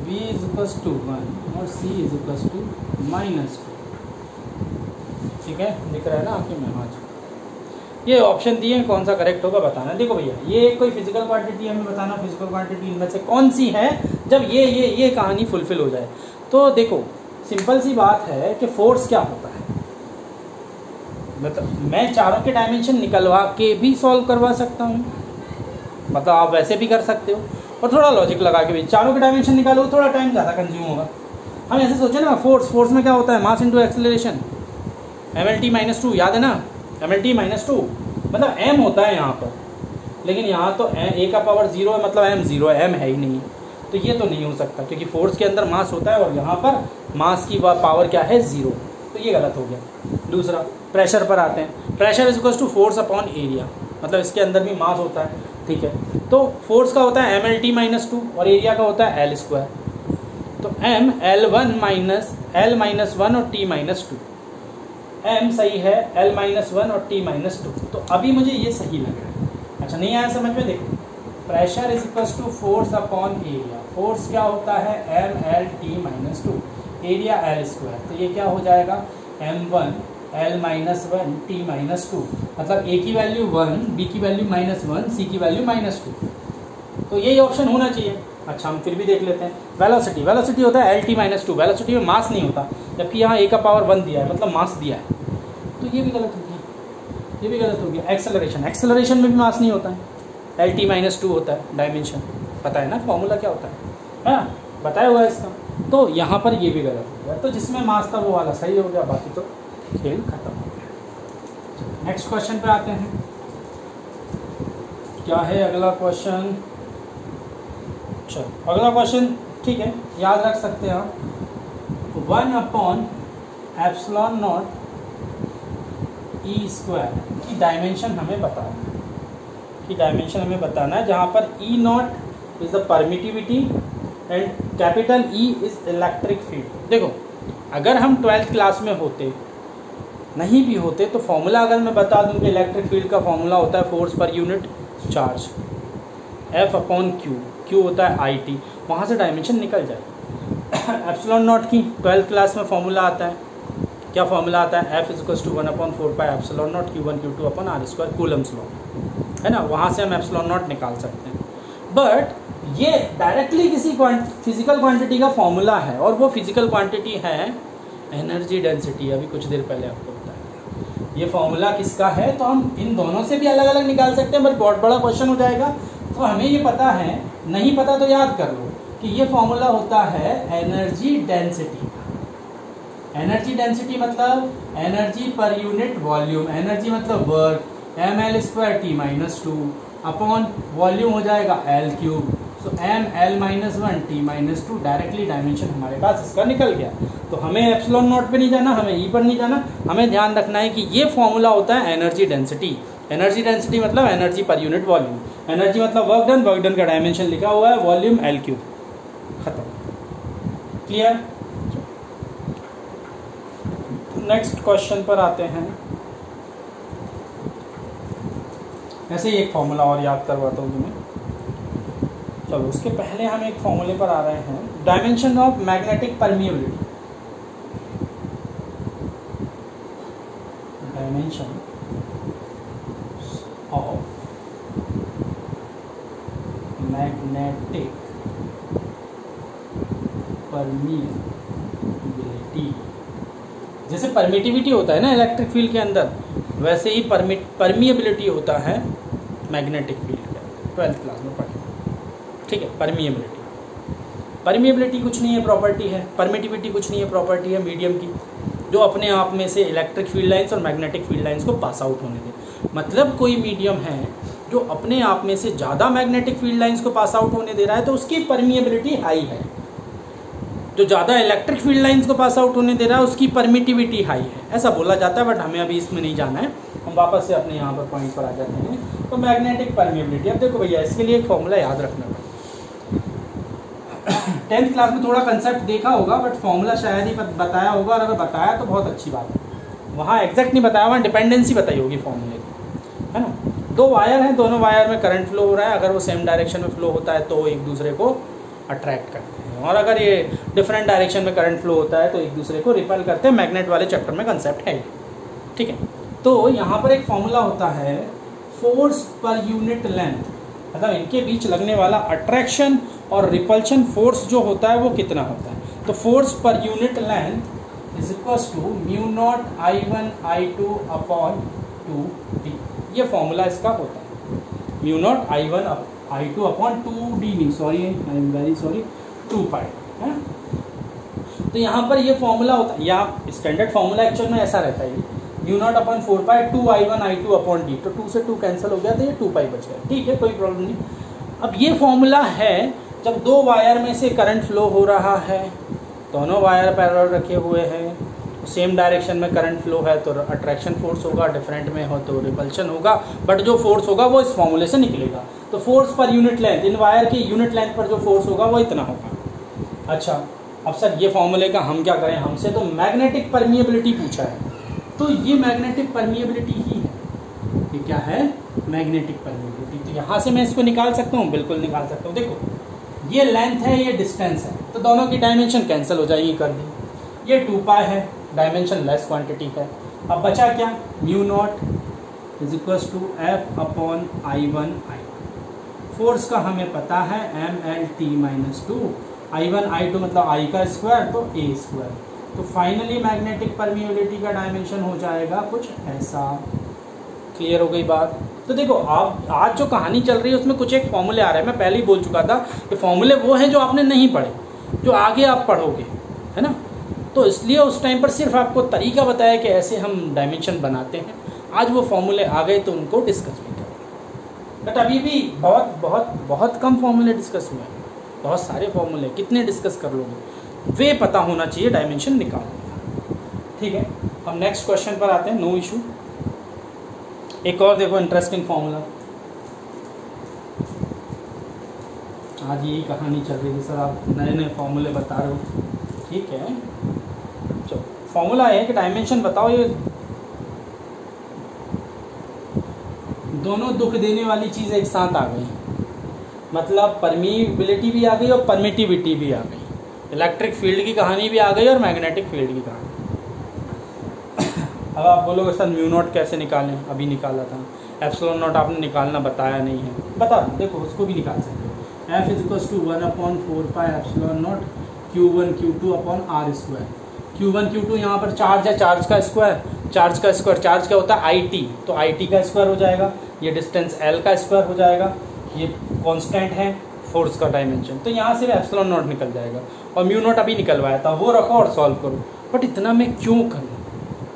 b is equals to 1 और c is equals to -2। ठीक है, दिख रहा है ना आपके में, हाँ जी। ये ऑप्शन दिए हैं, कौन सा करेक्ट होगा बताना। देखो भैया, ये कोई फिजिकल क्वांटिटी हमें बताना, फिजिकल क्वांटिटी इनमें से कौन सी है जब ये कहानी फुलफिल हो जाए। तो देखो सिंपल सी बात है कि फोर्स क्या होता है, मतलब मैं चारों के डायमेंशन निकलवा के भी सॉल्व करवा सकता हूँ, मतलब आप वैसे भी कर सकते हो, और थोड़ा लॉजिक लगा के भी चारों के डायमेंशन निकालो, थोड़ा टाइम ज़्यादा कंज्यूम होगा। हम ऐसे सोचे ना, फोर्स में क्या होता है, मास इंटू एक्सेलरेशन, mlt-2, याद है ना, mlt-2 मतलब m होता है यहाँ पर, लेकिन यहाँ तो a का पावर 0 है, मतलब m 0 है, m है ही नहीं, तो ये तो नहीं हो सकता क्योंकि फोर्स के अंदर मास होता है और यहाँ पर मास की पावर क्या है, 0, तो ये गलत हो गया। दूसरा प्रेशर पर आते हैं, pressure is equals to force upon area, मतलब इसके अंदर भी मास होता है, ठीक है। तो फोर्स का होता है mlt-2 और एरिया का होता है l², तो m l1 और t-2, m सही है, l-1 और t-2, तो अभी मुझे ये सही लग रहा है। अच्छा, नहीं आया समझ में, देखो pressure is equals to force upon area, force क्या होता है mlt-2, एरिया l², तो ये क्या हो जाएगा m1 l-1 t-2, मतलब a की वैल्यू 1, b की वैल्यू -1, c की वैल्यू -2, तो यही ऑप्शन होना चाहिए। अच्छा हम फिर भी देख लेते हैं। वेलोसिटी, वेलोसिटी होता है LT-2, वेलोसिटी में मास नहीं होता, जबकि यहाँ A⁻1 दिया है, मतलब मास दिया है, तो ये भी गलत हो गया, ये भी गलत हो गया। एक्सेलरेशन, एक्सेलरेशन में भी मास नहीं होता है, LT-2 होता है डायमेंशन, पता है ना फॉर्मूला क्या होता है ना, बताया हुआ है इसका। तो यहाँ पर ये भी गलत हो गया, तो जिसमें मास था वो वाला सही हो गया, बाकी तो खेल खत्म हो गया। नेक्स्ट क्वेश्चन पे आते हैं, क्या है अगला क्वेश्चन। चलो अगला क्वेश्चन ठीक है, याद रख सकते हैं आप, 1/ε0 E² की डायमेंशन हमें बताना है, की डायमेंशन हमें बताना है, जहाँ पर E0 is the permittivity and capital E is electric field. देखो अगर हम 12th क्लास में होते, नहीं भी होते, तो फॉर्मूला अगर मैं बता दूं कि इलेक्ट्रिक फील्ड का फॉर्मूला होता है force per unit charge F/Q, Q होता है IT, वहाँ से डायमेंशन निकल जाए। ε0 की 12th क्लास में फॉर्मूला आता है, क्या फॉर्मूला आता है, F = 1/4πε0 Q1 Q2/r², Coulomb's law है ना, वहाँ से हम ε0 निकाल सकते हैं। बट ये डायरेक्टली किसी फिजिकल क्वांटिटी का फॉर्मूला है, और वो फिजिकल क्वांटिटी है एनर्जी डेंसिटी। अभी कुछ देर पहले आपको बताया ये फॉर्मूला किसका है, तो हम इन दोनों से भी अलग अलग निकाल सकते हैं, बट बहुत बड़ा क्वेश्चन हो जाएगा, तो हमें ये पता है, नहीं पता तो याद कर लो कि ये फॉर्मूला होता है एनर्जी डेंसिटी का। एनर्जी डेंसिटी मतलब energy per unit volume, energy मतलब वर्क, ml²T-2 अपॉन वॉल्यूम हो जाएगा L3, सो ml-1 T-2, डायरेक्टली डायमेंशन हमारे पास इसका निकल गया। तो हमें ε0 पे नहीं जाना, हमें E पर नहीं जाना, हमें ध्यान रखना है कि ये फॉर्मूला होता है एनर्जी डेंसिटी। एनर्जी डेंसिटी मतलब energy per unit volume, energy मतलब वर्क डन, वर्क डन का डायमेंशन लिखा हुआ है वॉल्यूम L3, खत्म, क्लियर। नेक्स्ट क्वेश्चन पर आते हैं। ऐसे ही एक फॉर्मूला और याद करवाता हूँ तुम्हें। चलो उसके पहले हम एक फॉर्मूले पर आ रहे हैं, dimension of magnetic permeability. Dimension of magnetic permeability, जैसे परमिटिविटी होता है ना इलेक्ट्रिक फील्ड के अंदर, वैसे ही परमिएबिलिटी होता है मैग्नेटिक फील्ड का, 12th क्लास में पढ़े, ठीक है। परमिएबिलिटी कुछ नहीं है, प्रॉपर्टी है। परमिटिविटी कुछ नहीं है, प्रॉपर्टी है मीडियम की, जो अपने आप में से इलेक्ट्रिक फील्ड लाइंस और मैग्नेटिक फील्ड लाइंस को पास आउट होने दे। मतलब कोई मीडियम है जो अपने आप में से ज़्यादा मैग्नेटिक फील्ड लाइंस को पास आउट होने दे रहा है, तो उसकी परमिएबिलिटी हाई है। जो ज़्यादा इलेक्ट्रिक फील्ड लाइंस को पास आउट होने दे रहा है, उसकी परमिटिविटी हाई है, ऐसा बोला जाता है, बट हमें अभी इसमें नहीं जाना है, हम वापस से अपने यहाँ पर पॉइंट पर आ जाते हैं। तो मैग्नेटिक परमिएबिलिटी, अब देखो भैया इसके लिए एक फॉर्मूला याद रखना पड़ेगा। 10th क्लास में थोड़ा कंसेप्ट देखा होगा, बट फॉर्मूला शायद ही बताया होगा, और अगर बताया तो बहुत अच्छी बात है। वहाँ एग्जैक्ट नहीं बताया, वहाँ डिपेंडेंसी बताई होगी फॉर्मूले की, है ना। दो वायर हैं, दोनों वायर में करंट फ्लो हो रहा है, अगर वो सेम डायरेक्शन में फ्लो होता है तो एक दूसरे को अट्रैक्ट करते हैं, और अगर ये डिफरेंट डायरेक्शन में करंट फ्लो होता है तो एक दूसरे को रिपेल करते हैं। मैग्नेट वाले चैप्टर में कंसेप्ट है, ठीक है। तो यहाँ पर एक फॉर्मूला होता है फोर्स पर यूनिट लेंथ, मतलब इनके बीच लगने वाला अट्रैक्शन और रिपल्शन फोर्स जो होता है वो कितना होता है। तो force per unit length is equals to μ0I1I2/2D, ये फॉर्मूला इसका होता है। μ0I1I2/2D नहीं, sorry, I am very sorry, 2π है। तो यहाँ पर ये फॉर्मूला होता है, या स्टैंडर्ड फॉर्मूला एक्चुअल में ऐसा रहता है, μ0/4π 2I1I2/D, तो 2 से 2 कैंसिल हो गया, तो ये 2π बच गया, ठीक है, कोई प्रॉब्लम नहीं। अब ये फॉर्मूला है जब दो वायर में से करंट फ्लो हो रहा है, दोनों वायर पैरेलल रखे हुए हैं, सेम डायरेक्शन में करंट फ्लो है तो अट्रैक्शन फोर्स होगा, डिफरेंट में हो तो रिपल्शन होगा, बट जो फोर्स होगा वो इस फॉर्मूले से निकलेगा। तो फोर्स पर यूनिट लेंथ, इन वायर की यूनिट लेंथ पर जो फोर्स होगा वो इतना होगा। अच्छा, अब सर ये फॉर्मूले का हम क्या करें, हमसे तो मैग्नेटिक परमिएबिलिटी पूछा है, तो ये मैग्नेटिक परमिएबिलिटी ही है। ये क्या है, मैग्नेटिक परमिएबिलिटी। तो यहाँ से मैं इसको निकाल सकता हूँ, बिल्कुल निकाल सकता हूँ। देखो ये लेंथ है, ये डिस्टेंस है, तो दोनों की डायमेंशन कैंसिल हो जाएगी, कर दी। ये 2π है, डायमेंशन लेस क्वांटिटी है। अब बचा क्या, μ0 = F/I1I1, फोर्स का हमें पता है mLT-2, I1 I2 मतलब I का स्क्वायर तो A स्क्वायर। तो फाइनली मैग्नेटिक परमिएबिलिटी का डायमेंशन हो जाएगा कुछ ऐसा। क्लियर हो गई बात। तो देखो आप आज जो कहानी चल रही है उसमें कुछ एक फॉर्मूले आ रहे हैं, मैं पहले ही बोल चुका था कि फॉर्मूले वो हैं जो आपने नहीं पढ़े, जो आगे आप पढ़ोगे, है ना। तो इसलिए उस टाइम पर सिर्फ आपको तरीका बताया कि ऐसे हम डायमेंशन बनाते हैं। आज वो फॉर्मूले आ गए तो उनको डिस्कस भी करें, बट अभी भी बहुत बहुत बहुत कम फॉर्मूले डिस्कस हुए हैं। बहुत सारे फॉर्मूले कितने डिस्कस कर लोगे, वे पता होना चाहिए डायमेंशन निकालने। ठीक है, हम नेक्स्ट क्वेश्चन पर आते हैं। No issue. एक और देखो इंटरेस्टिंग फॉर्मूला, आज यही कहानी चल रही थी सर, आप नए नए फॉर्मूले बता रहे हो। ठीक है, चलो फॉर्मूला है कि डायमेंशन बताओ, ये दोनों दुख देने वाली चीज़ एक साथ आ गई, मतलब परमीबिलिटी भी आ गई और परमिटिविटी भी आ गई। इलेक्ट्रिक फील्ड की कहानी भी आ गई और मैग्नेटिक फील्ड की कहानी। अब आप बोलोगे सर म्यू नॉट कैसे निकालें, अभी निकाला था। एप्सिलॉन नॉट आपने निकालना बताया नहीं है, बता देखो उसको भी निकाल सकते हो। F = 1/4π epsilon naught Q1 Q2 upon R square. Q1 Q2 यहाँ पर चार्ज है, चार्ज का स्क्वायर, चार्ज का स्क्वायर, चार्ज क्या होता है IT, तो IT का स्क्वायर हो जाएगा, ये डिस्टेंस L का स्क्वायर हो जाएगा, ये कांस्टेंट है फोर्स का डायमेंशन, तो यहाँ से एप्सिलॉन नॉट निकल जाएगा। और म्यू नॉट अभी निकलवाया था, वो रखो और सॉल्व करो। बट इतना मैं क्यों करूँ,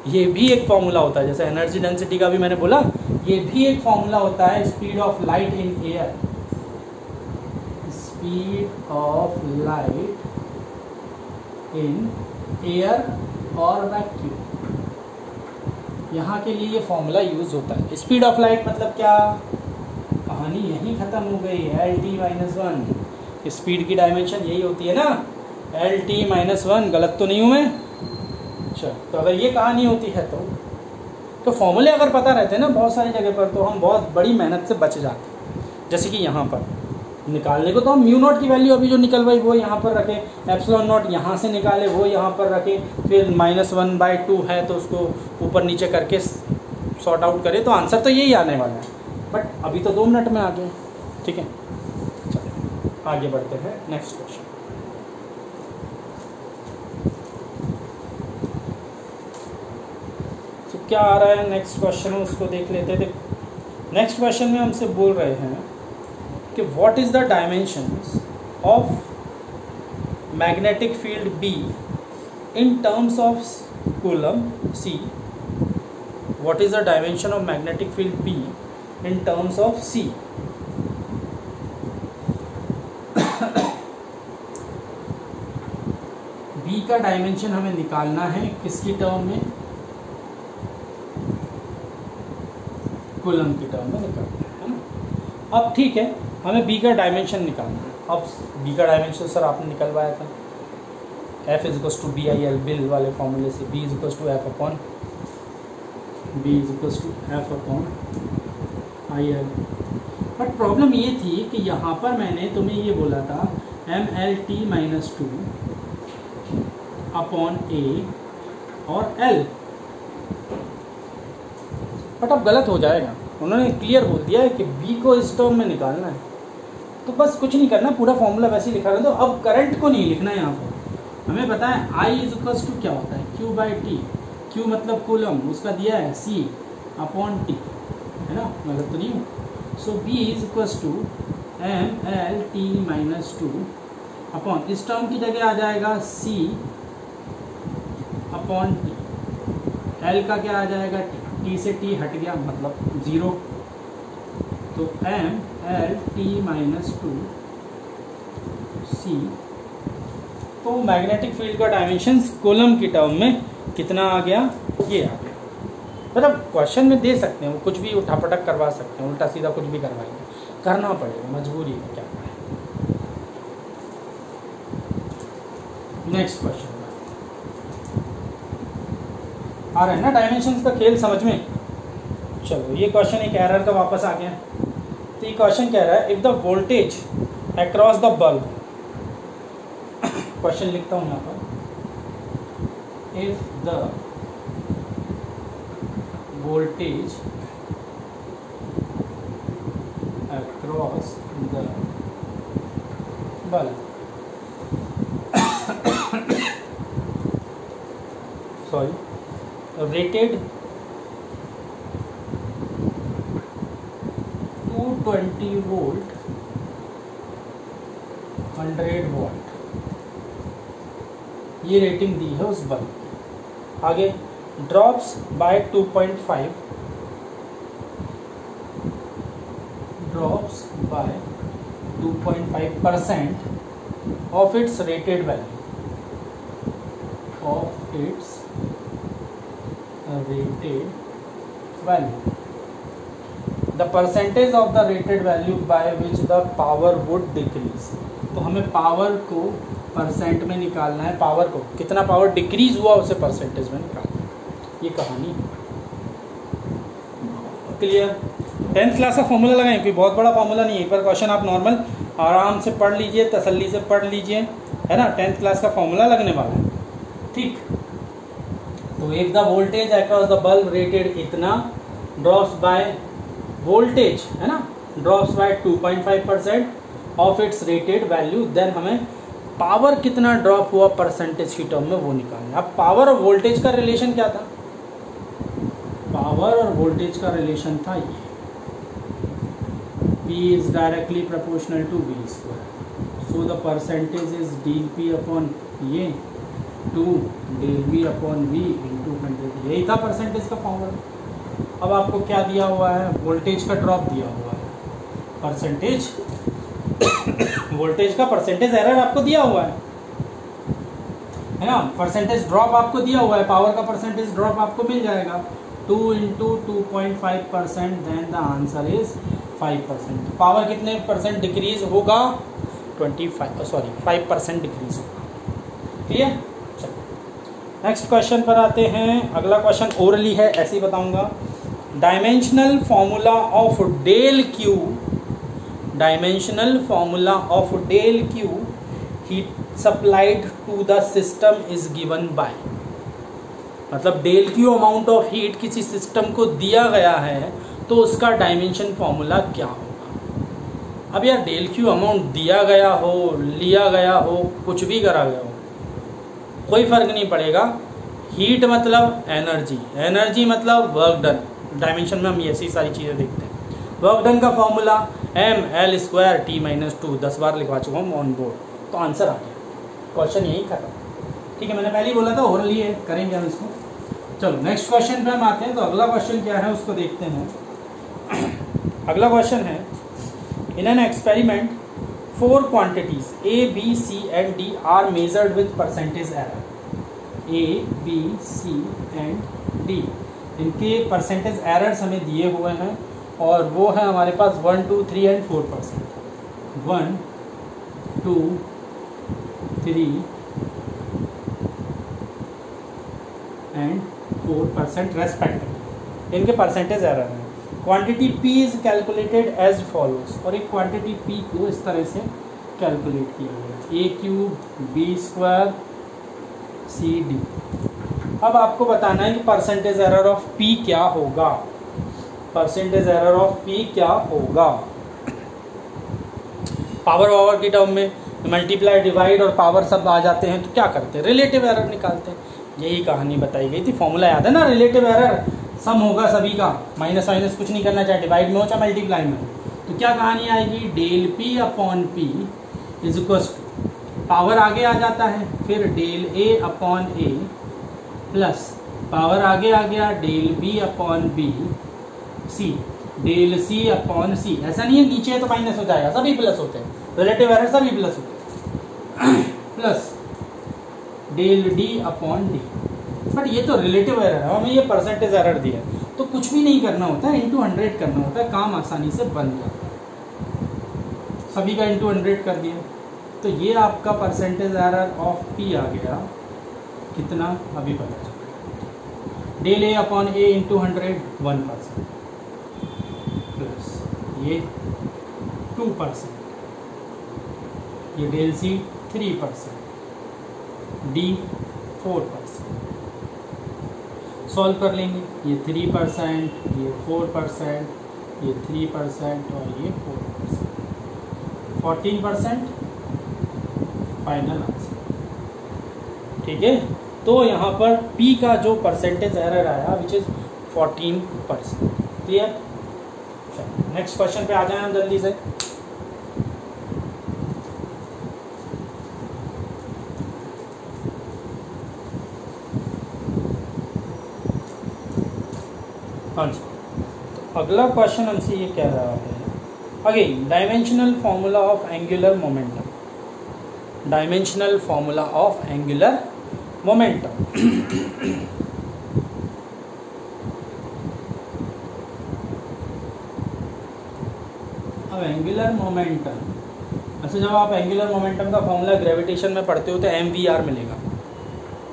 ये भी एक फॉर्मूला होता है, जैसे एनर्जी डेंसिटी का भी मैंने बोला, ये भी एक फॉर्मूला होता है। Speed of light in air, speed of light in air और वैक्यूम, यहाँ के लिए ये फॉर्मूला यूज होता है। स्पीड ऑफ लाइट मतलब क्या, कहानी यहीं खत्म हो गई। LT-1 स्पीड की डायमेंशन यही होती है ना, LT-1। गलत तो नहीं हूँ मैं? अच्छा, तो अगर ये कहानी होती है तो फॉर्मूले अगर पता रहते हैं ना बहुत सारी जगह पर, तो हम बहुत बड़ी मेहनत से बच जाते। जैसे कि यहाँ पर निकालने को तो हम म्यू नॉट की वैल्यू अभी जो निकलवाई वो यहाँ पर रखें, एप्सिलॉन नॉट यहाँ से निकाले वो यहाँ पर रखें, फिर -1/2 है तो उसको ऊपर नीचे करके सॉर्ट आउट करें, तो आंसर तो यही आने वाला है। बट अभी तो 2 मिनट में आ गए। ठीक है, चलो आगे बढ़ते हैं। नेक्स्ट क्वेश्चन, तो क्या आ रहा है नेक्स्ट क्वेश्चन में, उसको देख लेते थे। नेक्स्ट क्वेश्चन में हमसे बोल रहे हैं कि what is the dimensions of magnetic field B in terms of coulomb C। What is the dimension of magnetic field B in terms of C। B का डायमेंशन हमें निकालना है किसकी टर्म में, कूलम की टर्म में निकालना है ना। अब ठीक है, हमें B का डायमेंशन निकालना है। अब B का डायमेंशन सर आपने निकलवाया था, F = BIL, बिल वाले फॉर्मूले से। B = F upon IL। But problem ये थी कि यहाँ पर मैंने तुम्हें ये बोला था mLT-2 अपॉन A और L, बट अब गलत हो जाएगा। उन्होंने क्लियर बोल दिया है कि B को इस टर्म में निकालना है, तो बस कुछ नहीं करना, पूरा फॉर्मूला वैसे ही लिखा रहता। तो अब करंट को नहीं लिखना है यहाँ पर, हमें पता है I = क्या होता है, Q/T। Q मतलब कूलम, उसका दिया है C अपॉन T, है ना, गलत तो नहीं हो। सो B = mLT-2 अपॉन, इस टर्म की जगह आ जाएगा C अपॉन T, L का क्या आ जाएगा T से T हट गया मतलब 0, तो mLT-2 C। तो मैग्नेटिक फील्ड का डायमेंशन कूलम की टर्म में कितना आ गया, ये आ गया। मतलब क्वेश्चन में दे सकते हैं, वो कुछ भी उठापटक करवा सकते हैं, उल्टा सीधा कुछ भी करवाएंगे, करना पड़ेगा, मजबूरी है, क्या करें। नेक्स्ट क्वेश्चन आ रहा है ना, डायमेंशंस का खेल समझ में। चलो ये क्वेश्चन एक एरर का वापस आ गया। तो ये क्वेश्चन कह रहा है if the voltage across the bulb, question लिखता हूँ यहाँ पर, if the voltage across simple sorry rated 220 volt 100 watt, ये रेटिंग दी है उस बल्ब की। आगे drops by 2.5 drops by 2.5% of its rated value the percentage of the rated value by which the power would decrease. तो हमें power को percent में निकालना है, पावर को कितना पावर डिक्रीज हुआ उसे परसेंटेज में निकालना है। ये कहानी क्लियर। 10th क्लास का फॉर्मूला लगाएं, कोई बहुत बड़ा फॉर्मूला नहीं है, पर क्वेश्चन आप नॉर्मल आराम से पढ़ लीजिए, तसल्ली से पढ़ लीजिए, है ना। 10th क्लास का फॉर्मूला लगने वाला है, ठीक। तो if the voltage across the bulb rated इतना ड्रॉप्स बाय वोल्टेज, है ना, drops by 2.5% of its rated value, then हमें पावर कितना ड्रॉप हुआ परसेंटेज की टर्म में वो निकालना। अब पावर और वोल्टेज का रिलेशन क्या था? पावर और वोल्टेज का रिलेशन था ये, P is directly proportional to V square, so the percentage is del P upon ये 2 del V upon V into 100। यही था परसेंटेज का फॉर्मूला। अब आपको क्या दिया हुआ है? वोल्टेज का ड्रॉप दिया हुआ है, परसेंटेज वोल्टेज का परसेंटेज एरर आपको दिया हुआ है ना, परसेंटेज ड्रॉप आपको दिया हुआ है, पावर का परसेंटेज ड्रॉप आपको मिल जाएगा 2 into 2.5%, then the answer is 5%। Power कितने परसेंट डिक्रीज होगा? 5% डिक्रीज होगा। क्लियर। नेक्स्ट क्वेश्चन पर आते हैं। अगला क्वेश्चन ओरली है, ऐसे ही बताऊंगा। Dimensional formula of del q, dimensional formula of del q heat supplied to the system is given by, मतलब del q amount of heat किसी सिस्टम को दिया गया है तो उसका डायमेंशन फॉर्मूला क्या होगा। अब यार डेल क्यू अमाउंट दिया गया हो, लिया गया हो, कुछ भी करा गया हो, कोई फर्क नहीं पड़ेगा। हीट मतलब एनर्जी, एनर्जी मतलब वर्क डन। डायमेंशन में हम ऐसी सारी चीज़ें देखते हैं। वर्क डन का फॉर्मूला ml स्क्वायर T - 2, 10 बार लिखवा चुका हूँ ऑन बोर्ड, तो आंसर आ गया, क्वेश्चन यही खत्म। ठीक है, मैंने पहले ही बोला था हो रही है, करेंगे हम इसको। चलो नेक्स्ट क्वेश्चन पे हम आते हैं। तो अगला क्वेश्चन क्या है उसको देखते हैं। अगला क्वेश्चन है, in an experiment 4 quantities A, B, C and D are measured with percentage error. A, B, C and D, इनके परसेंटेज एरर्स हमें दिए हुए हैं और वो है हमारे पास 1, 2, 3 and 4%। 1, 2, 3 and 4% रेस्पेक्टिवली, इनके परसेंटेज एरर है। Quantity P is calculated as follows, और एक क्वांटिटी P को इस तरह से कैलकुलेट किया गया, A³ B² CD। अब आपको बताना है कि परसेंटेज एरर ऑफ P क्या होगा, परसेंटेज एरर ऑफ P क्या होगा। पावर की टर्म में मल्टीप्लाई, डिवाइड और पावर सब आ जाते हैं तो क्या करते हैं? रिलेटिव एरर निकालते हैं। यही कहानी बताई गई थी, फॉर्मूला याद है ना, रिलेटिव एरर सम होगा सभी का, माइनस माइनस कुछ नहीं करना, चाहे डिवाइड में हो चाहे मल्टीप्लाई में हो। तो क्या कहानी आएगी? Del P upon P is equal to, power आगे आ जाता है, फिर del A upon A plus power आगे आ गया del B upon B C, del C upon C। ऐसा नहीं है नीचे है तो माइनस हो जाएगा, सभी प्लस होते हैं, रिलेटिव एरर सभी प्लस होते हैं plus del D upon D। But ये तो रिलेटिव एरर है, हमें ये परसेंटेज एरर दिया है तो कुछ भी नहीं करना होता है, इंटू 100 करना होता है, काम आसानी से बन जाता है। सभी का इंटू 100 कर दिया तो ये आपका परसेंटेज एरर ऑफ P आ गया कितना, अभी पता चला, del A upon A into 100 1% plus ये 2%, ये डेल C 3%, D 4%। सॉल्व कर लेंगे, ये 3%, ये 4%, ये 3% और ये 4%, 14%, फाइनल आंसर। ठीक है, तो यहाँ पर P का जो परसेंटेज एरर आया which is 14%। Clear? Next question पे आ जाए हम जल्दी से। हाँ जी, तो अगला क्वेश्चन हमसे ये कह रहा है, again dimensional formula of angular momentum. Dimensional formula of angular momentum. अब एंगुलर मोमेंटम, अच्छा जब आप एंगुलर मोमेंटम का फॉर्मूला ग्रेविटेशन में पढ़ते हो तो mvr मिलेगा,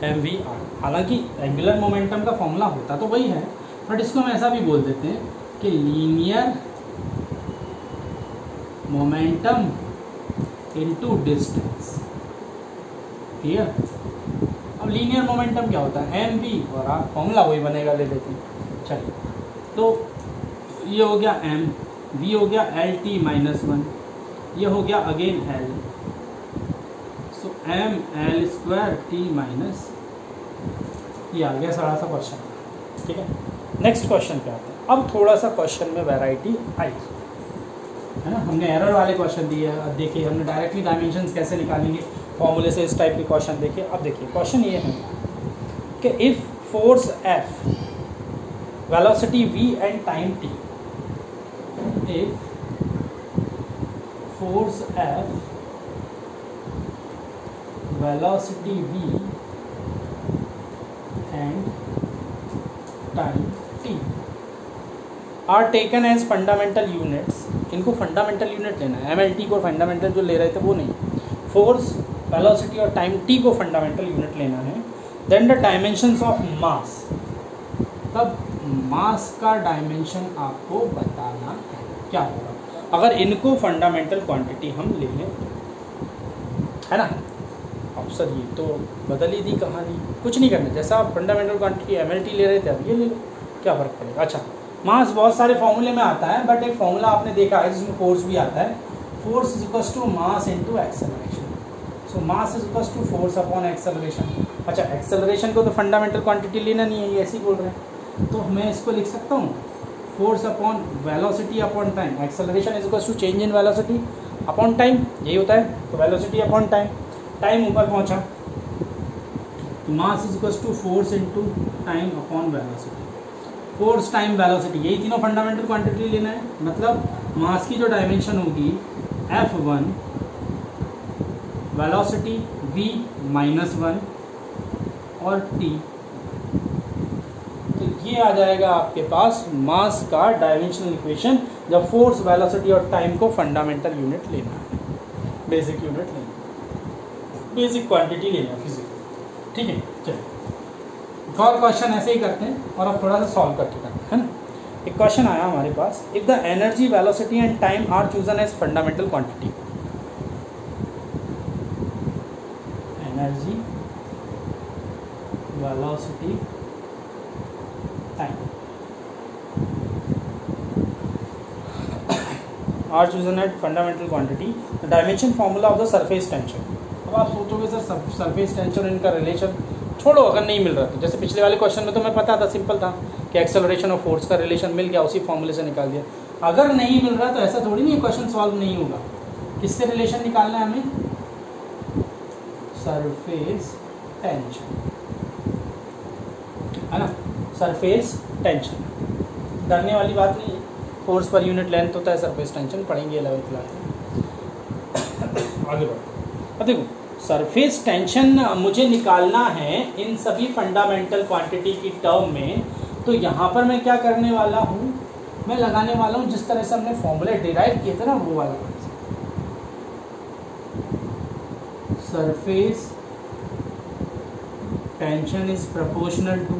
mvr। हालांकि एंगुलर मोमेंटम का फॉर्मूला होता तो वही है, बट इसको हम ऐसा भी बोल देते हैं कि linear momentum into distance. Clear? अब लीनियर मोमेंटम क्या होता है, mv, और आप फॉर्मूला वही बनेगा, ले लेते हैं। चलिए, तो ये हो गया m, v हो गया lt माइनस 1, ये हो गया अगेन l, सो m l square t minus, ये आ गया सारा सा क्वेश्चन। ठीक है, नेक्स्ट क्वेश्चन पे आते हैं। अब थोड़ा सा क्वेश्चन में वैरायटी आई है ना, हमने एरर वाले क्वेश्चन दिए हैं। अब देखिए हमने डायरेक्टली डायमेंशंस कैसे निकालेंगे फॉर्मूले से, इस टाइप के क्वेश्चन देखिए। अब देखिए क्वेश्चन ये है कि if force F, velocity v and time t, if force F, velocity v and time t are taken as fundamental units, इनको फंडामेंटल यूनिट लेना है, MLT को फंडामेंटल जो ले रहे थे वो नहीं, फोर्स, वेलोसिटी और टाइम t को फंडामेंटल यूनिट लेना है। Then the dimensions of mass, तब मास का डायमेंशन आपको बताना है। क्या होगा अगर इनको फंडामेंटल क्वांटिटी हम ले लें, है ना। अब सर ये तो बदल ही दी कहानी, कुछ नहीं करना, जैसा आप फंडामेंटल क्वांटिटी MLT ले रहे थे अब ये ले लो, क्या फ़र्क पड़ेगा। अच्छा, मास बहुत सारे फॉर्मूले में आता है, बट एक फॉर्मूला आपने देखा है जिसमें फोर्स भी आता है, force is equals to mass into acceleration. So mass is equals to force upon acceleration. अच्छा, एक्सेलरेशन को तो फंडामेंटल क्वांटिटी लेना नहीं है, ये ऐसे ही बोल रहे हैं, तो मैं इसको लिख सकता हूँ force upon velocity upon time, acceleration is equals to change in velocity upon time, यही होता है। तो वेलोसिटी अपॉन टाइम, टाइम ऊपर पहुँचा तो mass is equals to force into time upon velocity, force time velocity, यही तीनों फंडामेंटल क्वांटिटी लेना है। मतलब मास की जो डायमेंशन होगी F1, वेलोसिटी v माइनस 1 और t, तो ये आ जाएगा आपके पास मास का डायमेंशनल इक्वेशन, जब फोर्स, वेलोसिटी और टाइम को फंडामेंटल यूनिट लेना है, बेसिक यूनिट लेना है, बेसिक क्वांटिटी लेना है फिजिक्स। ठीक है, चलिए और क्वेश्चन ऐसे ही करते हैं और अब थोड़ा सा सॉल्व करके करते हैं, है ना। एक क्वेश्चन आया हमारे पास, if the energy, velocity and time are chosen as fundamental quantity, energy, velocity, time are chosen as fundamental quantity, the dimension formula of the surface tension. अब आप सोचोगे सर सरफेस टेंशन इनका रिलेशन छोड़ो, अगर नहीं मिल रहा तो जैसे पिछले वाले क्वेश्चन में तो मैं पता था, सिंपल था कि एक्सेलरेशन और फोर्स का रिलेशन मिल गया, उसी फॉर्मूले से निकाल दिया। अगर नहीं मिल रहा तो ऐसा थोड़ी नहीं क्वेश्चन सॉल्व नहीं होगा। किससे रिलेशन निकालना है हमें, सरफेस टेंशन, है ना, सरफेस टेंशन, डरने वाली बात नहीं है। फोर्स पर यूनिट लेंथ होता है सरफेस टेंशन, पढ़ेंगे 11th क्लास में। आगे बढ़ो। अब देखो सरफेस टेंशन मुझे निकालना है इन सभी फंडामेंटल क्वांटिटी की टर्म में, तो यहाँ पर मैं क्या करने वाला हूँ, मैं लगाने वाला हूँ जिस तरह से हमने फॉर्मूले डिराइव किए थे ना, वो वाला surface tension is proportional to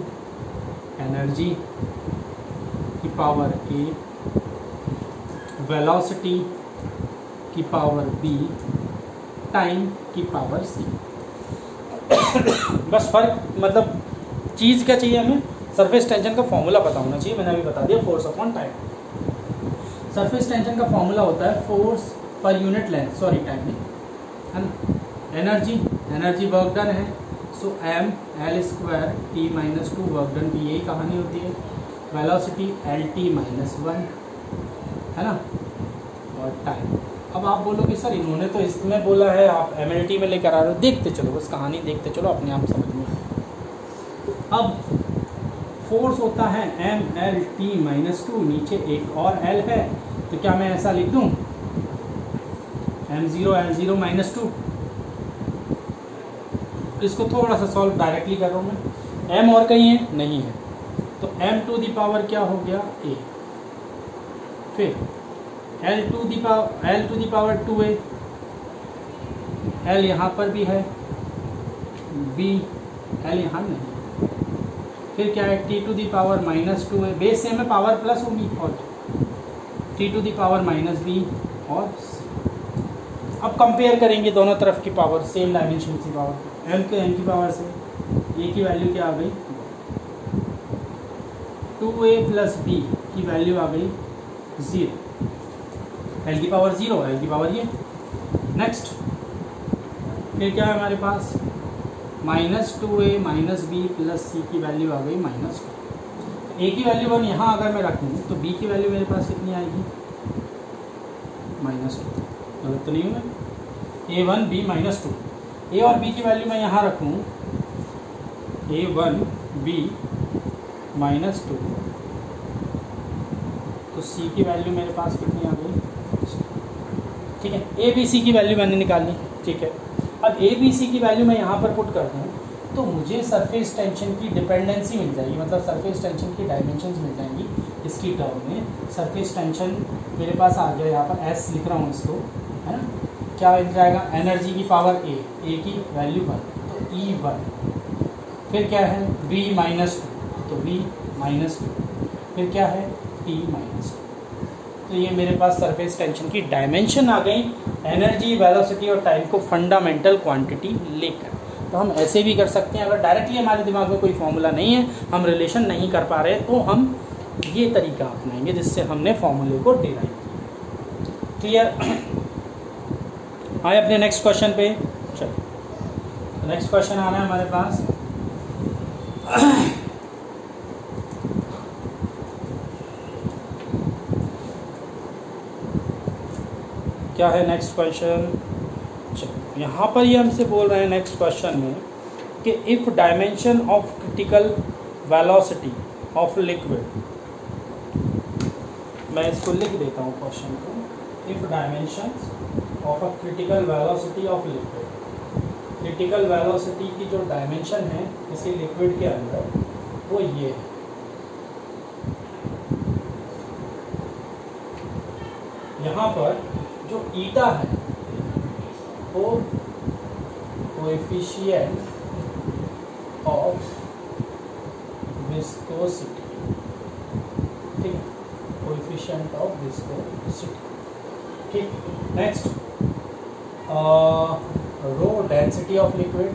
energy की पावर A, वेलोसिटी की पावर B, टाइम की पावर C। बस फर्क, मतलब चीज़ क्या चाहिए हमें, सरफेस टेंशन का फॉर्मूला पता होना चाहिए। मैंने अभी बता दिया, force upon time. Surface tension का फॉर्मूला होता है force per unit length, sorry time नहीं, है ना, एनर्जी वर्क डन है, so m l square t minus 2 work done की यही कहानी होती है। वेलोसिटी LT माइनस 1 है ना, और टाइम। अब आप बोलोगे सर इन्होंने तो इसमें बोला है, आप MLT में लेकर आ रहे हो। देखते चलो, बस कहानी देखते चलो, अपने आप समझ में। अब फोर्स होता है MLT माइनस 2, नीचे एक और L है, तो क्या मैं ऐसा लिख दूँ M0 L0 माइनस 2। इसको थोड़ा सा सॉल्व डायरेक्टली कर रहा हूँ मैं। M और कहीं है नहीं है, तो m टू दी पावर क्या हो गया a, फिर l to the power 2a, l यहाँ पर भी है, b l यहाँ नहीं, फिर क्या है t to the power minus 2a, base same है, पावर प्लस होगी, और t to the power minus b और c। अब कंपेयर करेंगे दोनों तरफ की पावर, सेम डायमेंशन की पावर, m की पावर से a की वैल्यू क्या आ गई 2a प्लस b की वैल्यू आ गई 0, l की पावर 0, l की पावर ये। नेक्स्ट फिर क्या है हमारे पास minus 2a minus b plus c की वैल्यू आ गई माइनस 2। a की वैल्यू 1 यहाँ अगर मैं रखूँ तो b की वैल्यू मेरे पास कितनी आएगी माइनस 2। गलत तो नहीं हूँ मैं, a1 b माइनस 2। a और b की वैल्यू मैं यहाँ रखूँ a1 b माइनस 2, तो c की वैल्यू मेरे पास कितनी आ गई, ठीक है। a b c की वैल्यू मैंने निकाली, ठीक है। अब a b c की वैल्यू मैं यहाँ पर पुट कर दूँ तो मुझे सरफेस टेंशन की डिपेंडेंसी मिल जाएगी, मतलब सरफेस टेंशन की डायमेंशंस मिल जाएंगी इसकी टर्म में। सरफेस टेंशन मेरे पास आ गया, यहाँ पर s लिख रहा हूँ इसको, है ना। क्या मिल जाएगा, एनर्जी की पावर a की वैल्यू 1, तो E1, फिर क्या है b माइनस 2, तो v माइनस 2, फिर क्या है t माइनस 2। तो ये मेरे पास सरफेस टेंशन की डायमेंशन आ गई, एनर्जी, वेलोसिटी और टाइम को फंडामेंटल क्वांटिटी लेकर। तो हम ऐसे भी कर सकते हैं, अगर डायरेक्टली हमारे दिमाग में कोई फॉर्मूला नहीं है, हम रिलेशन नहीं कर पा रहे, तो हम ये तरीका अपनाएंगे जिससे हमने फॉर्मूले को डिराइव किया। क्लियर। आए अपने नेक्स्ट क्वेश्चन पे। चलो नेक्स्ट क्वेश्चन आ रहा है हमारे पास। क्या है नेक्स्ट क्वेश्चन, चलो यहाँ पर ये हमसे बोल रहे हैं नेक्स्ट क्वेश्चन में कि if dimension of critical velocity of liquid, मैं इसको लिख देता हूँ क्वेश्चन को, if dimensions of a critical velocity of liquid, critical velocity की जो डायमेंशन है किसी लिक्विड के अंदर वो ये है। यहाँ पर जो ईटा है वो कोएफिशिएंट ऑफ विस्कोसिटी, ठीक है, कोएफिशिएंट ऑफ विस्कोसिटी, ठीक। Next rho density of liquid,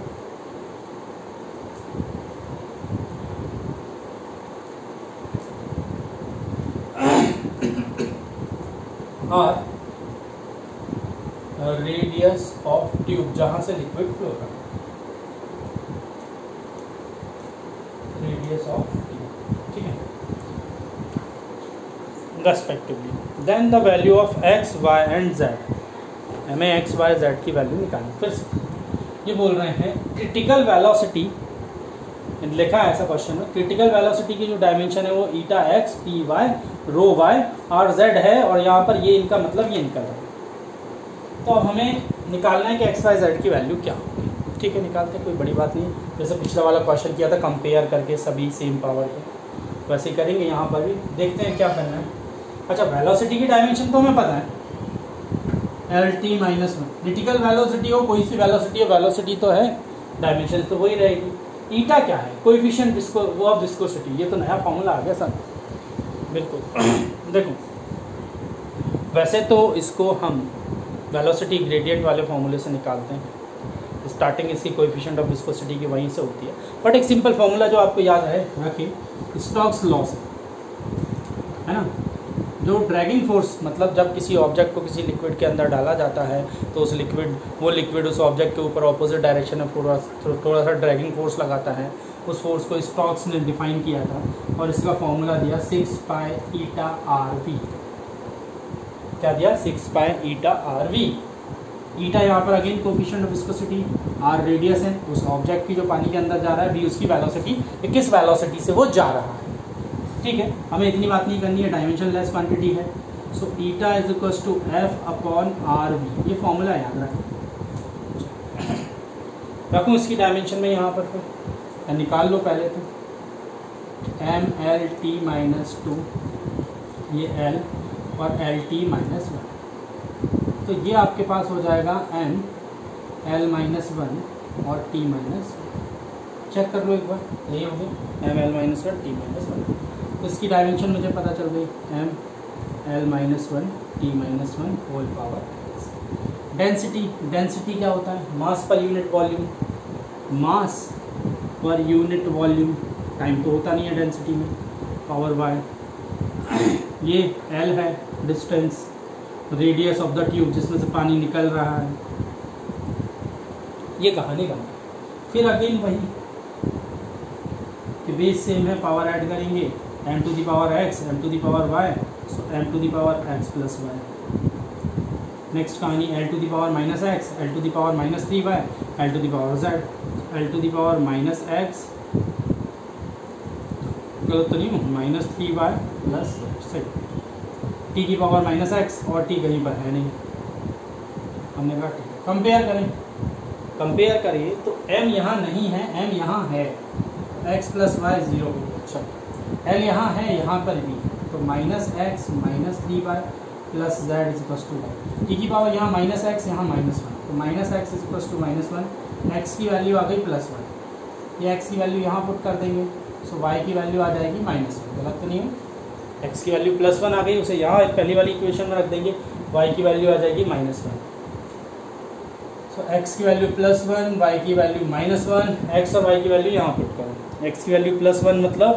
और रेडियस ऑफ ट्यूब जहां से लिक्विड फ्लो कर, रेडियस ऑफ ट्यूब, ठीक है, respectively. Then the value of x, y and z, हमें x, y, z की वैल्यू निकालनी। फिर से ये बोल रहे हैं क्रिटिकल वेलोसिटी, लिखा है ऐसा क्वेश्चन में, क्रिटिकल वेलोसिटी की जो डायमेंशन है वो ईटा x, टी वाई, रो वाई और z है, और यहाँ पर ये इनका मतलब ये निकल रहा है। तो अब हमें निकालना है कि x, y, z की वैल्यू क्या होगी, ठीक है, निकालते हैं, कोई बड़ी बात नहीं। जैसे पिछला वाला क्वेश्चन किया था कंपेयर करके सभी सेम पावर के, वैसे करेंगे यहाँ पर भी, देखते हैं क्या करना है। अच्छा, वेलोसिटी की डायमेंशन तो हमें पता है LT माइनस 1, क्रिटिकल वेलोसिटी हो, कोई सी वेलोसिटी हो, वेलोसिटी तो है, डायमेंशन तो वही रहेगी। ईटा क्या है, कोएफिशिएंट विस्को वो ऑफ विस्कोसिटी, ये तो नया फॉर्मूला आ गया सर, बिल्कुल। देखो वैसे तो इसको हम वेलोसिटी ग्रेडियंट वाले फॉर्मूले से निकालते हैं, स्टार्टिंग इसकी कोएफिशिएंट ऑफ विस्कोसिटी की वहीं से होती है, बट एक सिंपल फॉर्मूला जो आपको याद है रखिए, स्टोक्स लॉ से, है ना, जो ड्रैगिंग फोर्स, मतलब जब किसी ऑब्जेक्ट को किसी लिक्विड के अंदर डाला जाता है तो उस वो लिक्विड उस ऑब्जेक्ट के ऊपर ऑपोजिट डायरेक्शन में थोड़ा सा ड्रैगिंग फोर्स लगाता है। उस फोर्स को स्टोक्स ने डिफाइन किया था और इसका फॉर्मूला दिया 6 पाई ईटा RV। क्या दिया? 6 पाई ईटा RV। ईटा यहाँ पर again coefficient of viscosity, R radius है उस ऑब्जेक्ट की जो पानी के अंदर जा रहा है, V उसकी वेलोसिटी, किस वेलोसिटी से वो जा रहा है। ठीक है, हमें इतनी बात नहीं करनी है, डायमेंशन लेस क्वांटिटी है। So eta is equals to F upon RV, ये फॉर्मूला याद रखूँ इसकी डायमेंशन में यहाँ पर, फिर निकाल लो पहले तो MLT माइनस 2, ये L और LT माइनस 1, तो ये आपके पास हो जाएगा ML माइनस 1 और T माइनस 1। चेक कर लो एक बार, यही हो गया ML माइनस 1 T माइनस 1। तो इसकी डायमेंशन मुझे पता चल गई ML minus 1 T minus 1 whole power. Density क्या होता है? मास पर यूनिट वॉल्यूम, मास पर यूनिट वॉल्यूम, टाइम तो होता नहीं है डेंसिटी में, पावर बाय ये L है distance, radius of the tube जिसमें से पानी निकल रहा है, ये कहानी बन। फिर अगेन वही कि बेस सेम है, पावर ऐड करेंगे m to the power x, m to the power y, so m to the power x plus y। Next कहानी l to the power minus x, l to the power minus 3y, l to the power z, l to the power minus x, गलत तो नहीं हूँ, minus 3y plus z, t की power minus x और t कहीं पर है नहीं, हमने कहा कंपेयर करिए तो m यहाँ नहीं है, m यहाँ है, x प्लस वाई 0। अच्छा, l यहाँ है, यहाँ पर भी, तो minus x minus 3y plus z is equal to y. T की पावर यहाँ माइनस एक्स, यहाँ माइनस 1, तो minus x is equal to minus 1, x की वैल्यू आ गई प्लस 1, ये एक्स की वैल्यू यहाँ पुट कर देंगे, सो वाई की वैल्यू आ जाएगी माइनस 1। गलत तो नहीं है, x की वैल्यू प्लस 1 आ गई, उसे यहाँ पहली वाली इक्वेशन में रख देंगे, y की वैल्यू आ जाएगी माइनस 1। सो x की वैल्यू प्लस 1, y की वैल्यू माइनस 1, x और y की वैल्यू यहाँ पुट करो, x की वैल्यू प्लस 1 मतलब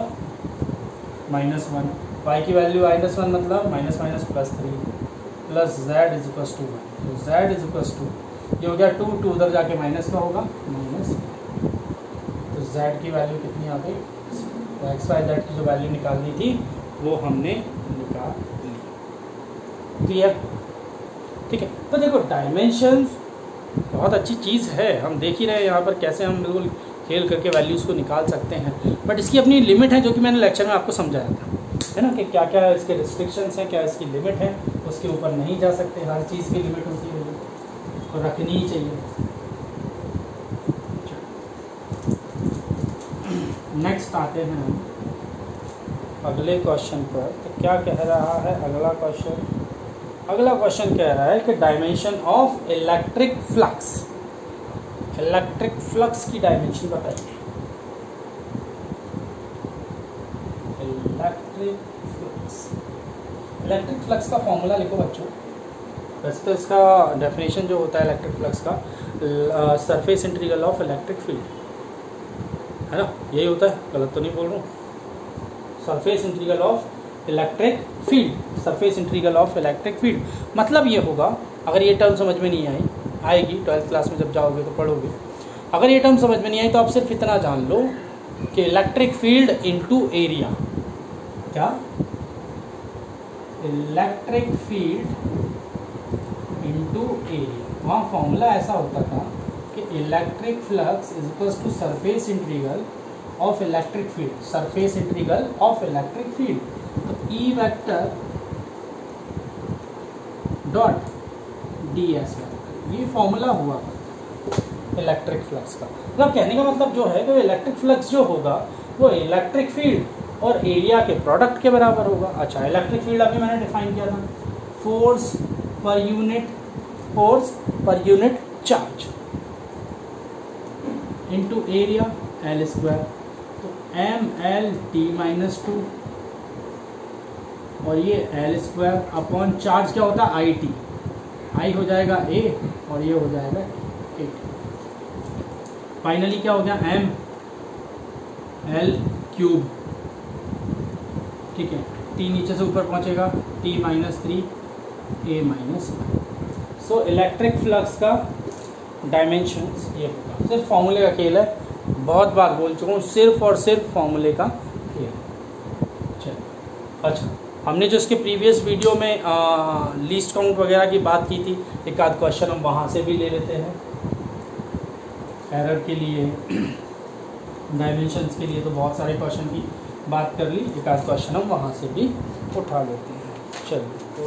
माइनस 1, y की वैल्यू माइनस 1 मतलब minus minus plus 3 plus z is equal to 1, तो z इज इक्वल टू, ये हो गया 2 उधर जाके माइनस का होगा माइनस, तो z की वैल्यू कितनी आ गई, तो x y z की जो वैल्यू निकालनी थी वो हमने निकाल ली। क्लियर? ठीक है, तो देखो डायमेंशंस बहुत अच्छी चीज़ है, हम देख ही रहे हैं यहाँ पर कैसे हम बिल्कुल खेल करके वैल्यूज़ को निकाल सकते हैं, बट इसकी अपनी लिमिट है जो कि मैंने लेक्चर में आपको समझाया था, है ना, कि क्या क्या इसके रिस्ट्रिक्शंस हैं, क्या इसकी लिमिट है, उसके ऊपर नहीं जा सकते, हर चीज़ की लिमिट होती है तो रखनी ही चाहिए। नेक्स्ट आते हैं हम अगले क्वेश्चन पर, तो क्या कह रहा है अगला क्वेश्चन? अगला क्वेश्चन कह रहा है कि dimension of electric flux, electric flux की डायमेंशन बताइए। इलेक्ट्रिक फ्लक्स का फॉर्मूला लिखो बच्चों। वैसे तो इसका डेफिनेशन जो होता है इलेक्ट्रिक फ्लक्स का, surface integral of electric field, है ना, यही होता है, गलत तो नहीं बोल रहा हूँ, surface integral of electric field, surface integral of electric field. मतलब ये होगा, अगर ये टर्म समझ में नहीं आएगी 12th क्लास में जब जाओगे तो पढ़ोगे, अगर ये टर्म समझ में नहीं आई तो आप सिर्फ इतना जान लो कि इलेक्ट्रिक फील्ड इनटू एरिया, क्या इलेक्ट्रिक फील्ड इनटू एरिया, वहाँ फॉर्मूला ऐसा होता था कि electric flux is equal to surface integral of electric field, surface integral of electric field, तो E vector dot ds vector, ये फॉर्मूला हुआ इलेक्ट्रिक फ्लक्स का। मतलब कहने का मतलब जो है कि इलेक्ट्रिक फ्लक्स जो होगा वो इलेक्ट्रिक फील्ड और एरिया के प्रोडक्ट के बराबर होगा। अच्छा, इलेक्ट्रिक फील्ड अभी मैंने डिफाइन किया था, force per unit charge into area L square, तो MLT माइनस 2 और ये एल स्क्वायर अपॉन चार्ज क्या होता है IT, I हो जाएगा A और ये हो जाएगा 8। फाइनली क्या हो गया ML क्यूब, ठीक है, टी नीचे से ऊपर पहुंचेगा, टी माइनस 3 ए माइनस 1। सो इलेक्ट्रिक फ्लक्स का डायमेंशंस ये होगा। सिर्फ फॉर्मूले का खेल है, बहुत बार बोल चुका हूँ, सिर्फ और सिर्फ फॉर्मूले का खेल। चलो अच्छा, हमने जो इसके प्रीवियस वीडियो में लीस्ट काउंट वगैरह की बात की थी, एक आध क्वेश्चन हम वहाँ से भी ले लेते हैं। एरर के लिए, डायमेंशंस के लिए तो बहुत सारे क्वेश्चन की बात कर ली, एक आध क्वेश्चन हम वहाँ से भी उठा लेते हैं। चलिए, तो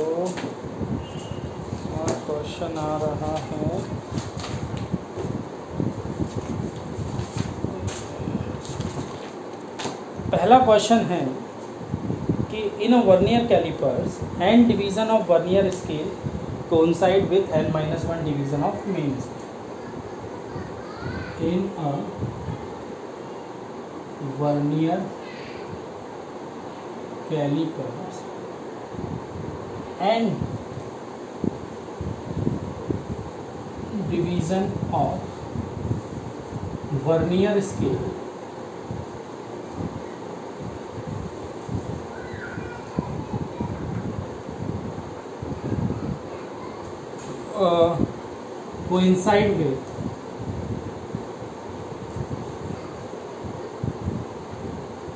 क्वेश्चन आ रहा है, पहला क्वेश्चन है कि in vernier calipers nth division of vernier scale coincide with n-1 division of main scale. In a vernier calipers nth division of vernier scale coincide with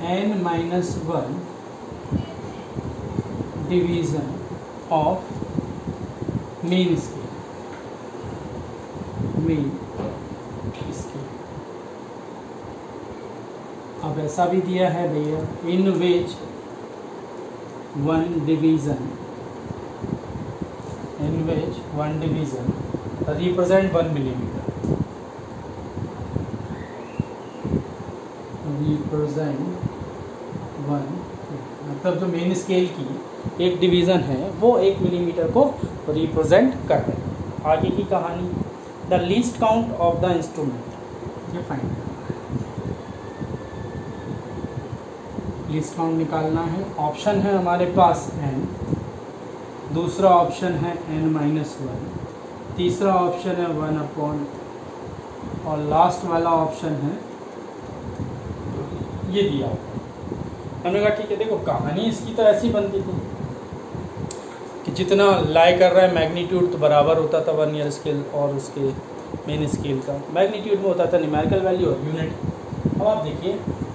n-1 division of mean scale, mean scale। अब ऐसा भी दिया है भैया, in which one division represent 1 millimeter, represent 1, मतलब जो main scale की एक डिवीज़न है वो 1 मिलीमीटर को रिप्रेजेंट कर रहे हैं। आगे की कहानी, the least count of the instrument, ये फाइंड करना है, लीस्ट काउंट निकालना है। ऑप्शन है हमारे पास n, दूसरा ऑप्शन है n-1, तीसरा ऑप्शन है 1/, और लास्ट वाला ऑप्शन है ये दिया हुआ। हमने कहा ठीक है, देखो कहानी इसकी तो ऐसी बनती थी कि जितना लाई कर रहा है मैग्नीट्यूड तो बराबर होता था वर्नियर स्केल और उसके मेन स्केल का। मैग्नीट्यूड में होता था न्यूमेरिकल वैल्यू और यूनिट। अब आप देखिए,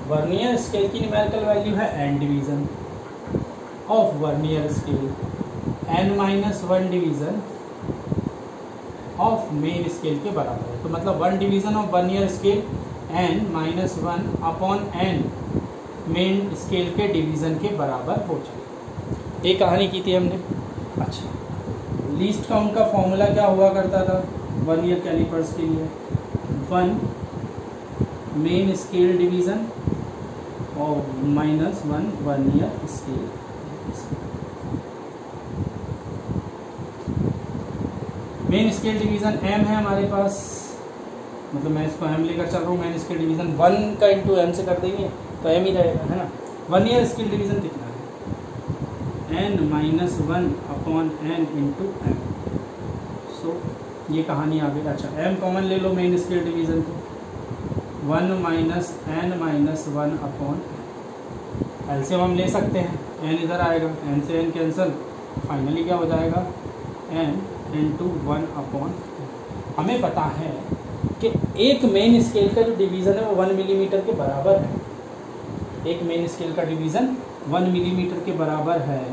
वर्नियर स्केल की न्यूमेरिकल वैल्यू है n division of vernier scale, n-1 division of main scale के बराबर है। तो मतलब 1 division of vernier scale n-1 upon n main scale के डिवीज़न के बराबर हो जाए। ये कहानी की थी हमने। अच्छा, लीस्ट काउंट का फॉर्मूला क्या हुआ करता था वर्नियर कैलिपर्स के लिए? 1 मेन स्केल डिवीज़न और -1 vernier scale. Main scale division m है हमारे पास, मतलब मैं इसको m लेकर चल रहा हूँ। मेन स्केल डिवीज़न 1 का इंटू m से कर देंगे तो m ही रहेगा, है ना। वर्नियर स्केल डिवीज़न कितना है? n-1 upon n into m। सो ये कहानी आ गई। अच्छा, m कॉमन ले लो मेन स्केल डिवीज़न को, 1 माइनस n-1 अपॉन एलसीएम हम ले सकते हैं, n इधर आएगा, n से n कैंसिल, फाइनली क्या हो जाएगा n इंटू 1 अपॉन। हमें पता है कि एक मेन स्केल का जो डिवीज़न है वो 1 मिलीमीटर के बराबर है। एक मेन स्केल का डिवीज़न 1 मिलीमीटर के बराबर है,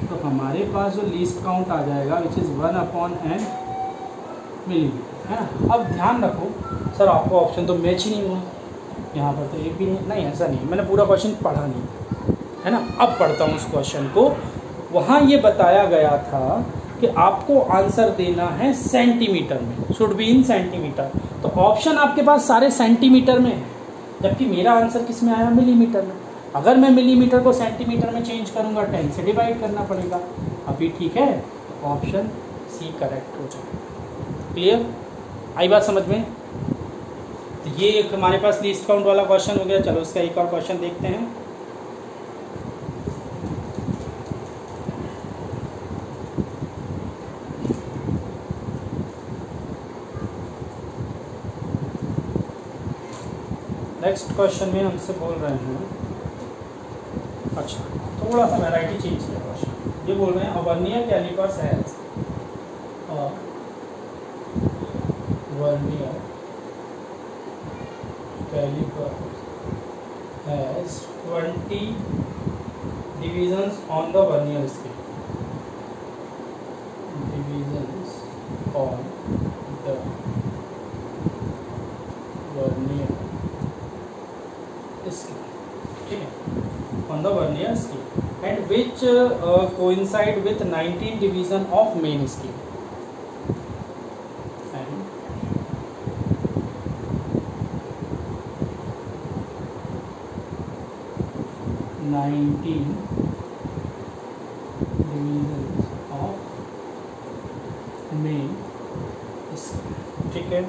तो हमारे पास जो लीस्ट काउंट आ जाएगा which is 1 upon n millimetre, है ना। अब ध्यान रखो सर, आपको ऑप्शन तो मैच ही नहीं हुआ यहाँ पर, तो एक भी नहीं, ऐसा नहीं, मैंने पूरा क्वेश्चन पढ़ा नहीं, है ना। अब पढ़ता हूँ उस क्वेश्चन को। वहाँ ये बताया गया था कि आपको आंसर देना है सेंटीमीटर में, शुड बी इन सेंटीमीटर। तो ऑप्शन आपके पास सारे सेंटीमीटर में है, जबकि मेरा आंसर किस में आया? मिलीमीटर में। अगर मैं मिलीमीटर को सेंटीमीटर में चेंज करूंगा 10 से डिवाइड करना पड़ेगा। अभी ठीक है, तो ऑप्शन सी करेक्ट हो जाएगा। क्लियर? आई बात समझ में? तो ये एक हमारे पास लीस्ट काउंट वाला क्वेश्चन हो गया। चलो इसका एक और क्वेश्चन देखते हैं। नेक्स्ट क्वेश्चन में हमसे बोल रहे हैं, अच्छा तो थोड़ा सा वैरायटी चेंज किया क्वेश्चन। ये बोल रहे हैं vernier calipers has vernier calipers has 20 divisions on the vernier scale. Divisions on the vernier scale. ठीक है, on the vernier scale, and which coincide with 19 division of main scale. And 19 divisions of main scale. ठीक है,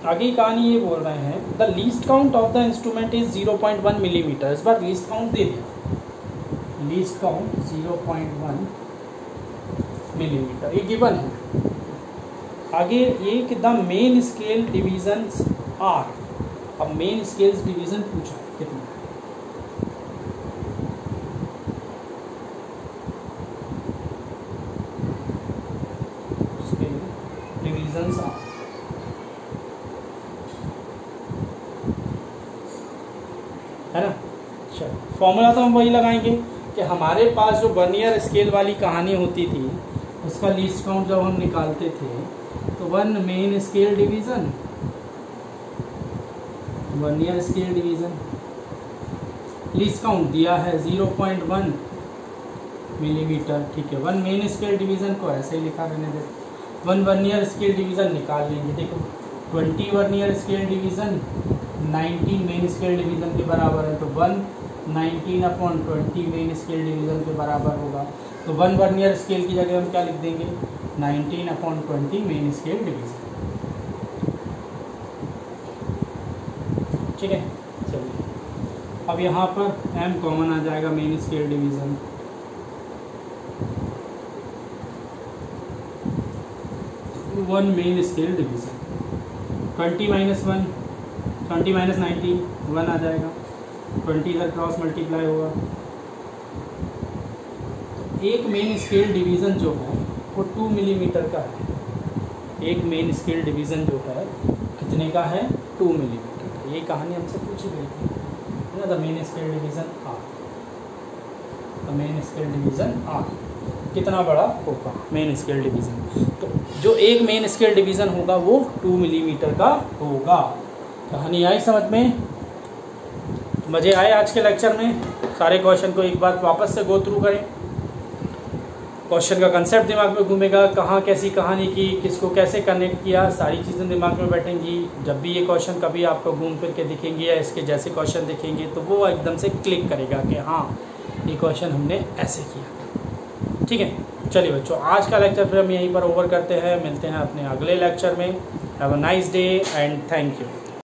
आगे कहानी ये बोल रहे हैं the least count of the instrument is 0.1 millimetre. इस बार लीस्ट काउंट दे दिया, लीस्ट काउंट 0.1 मिलीमीटर, ये गिवन है। आगे ये कि the main scale divisions are, अब मेन स्केल्स डिवीजन पूछा कितना, डिविजन्स आर, है ना। अच्छा, फॉर्मूला तो हम वही लगाएंगे कि हमारे पास जो वर्नियर स्केल वाली कहानी होती थी उसका लीस्ट काउंट जब हम निकालते थे तो 1 main scale division, vernier scale division, least count दिया है 0.1 मिलीमीटर। ठीक है, 1 मेन स्केल डिवीज़न को ऐसे ही लिखा रहने दे, 1 वर्नियर स्केल डिवीज़न निकाल लेंगे। देखो 20 vernier scale division 19 main scale division के बराबर है, तो 1/19 मेन स्केल डिवीज़न के बराबर होगा। तो 1 वर्नियर स्केल की जगह हम क्या लिख देंगे, 19/20 मेन स्केल डिवीज़न। ठीक है, चलिए अब यहाँ पर m कॉमन आ जाएगा, main scale division. One main scale division, 20 - 1 20 - 19 1 आ जाएगा, 20 इधर क्रॉस मल्टीप्लाई होगा। एक मेन स्केल डिवीज़न जो है वो 2 मिलीमीटर का है, एक मेन स्केल डिवीज़न जो है कितने का है, 2 मिलीमीटर का। ये कहानी हमसे पूछी गई थी ना, the main scale division are, the main scale division are कितना बड़ा होगा मेन स्केल डिवीज़न, तो जो एक मेन स्केल डिवीज़न होगा वो 2 मिलीमीटर का होगा। कहानी आई समझ में, मज़े आए आज के लेक्चर में। सारे क्वेश्चन को एक बार वापस से गो थ्रू करें, क्वेश्चन का कंसेप्ट दिमाग में घूमेगा, कहाँ कैसी कहानी की, किसको कैसे कनेक्ट किया, सारी चीज़ें दिमाग में बैठेंगी। जब भी ये क्वेश्चन कभी आपको घूम फिर के दिखेंगे या इसके जैसे क्वेश्चन दिखेंगे तो वो एकदम से क्लिक करेगा कि हाँ ये क्वेश्चन हमने ऐसे किया। ठीक है, चलिए बच्चों आज का लेक्चर फिर हम यहीं पर ओवर करते हैं, मिलते हैं अपने अगले लेक्चर में। Have a nice day and thank you.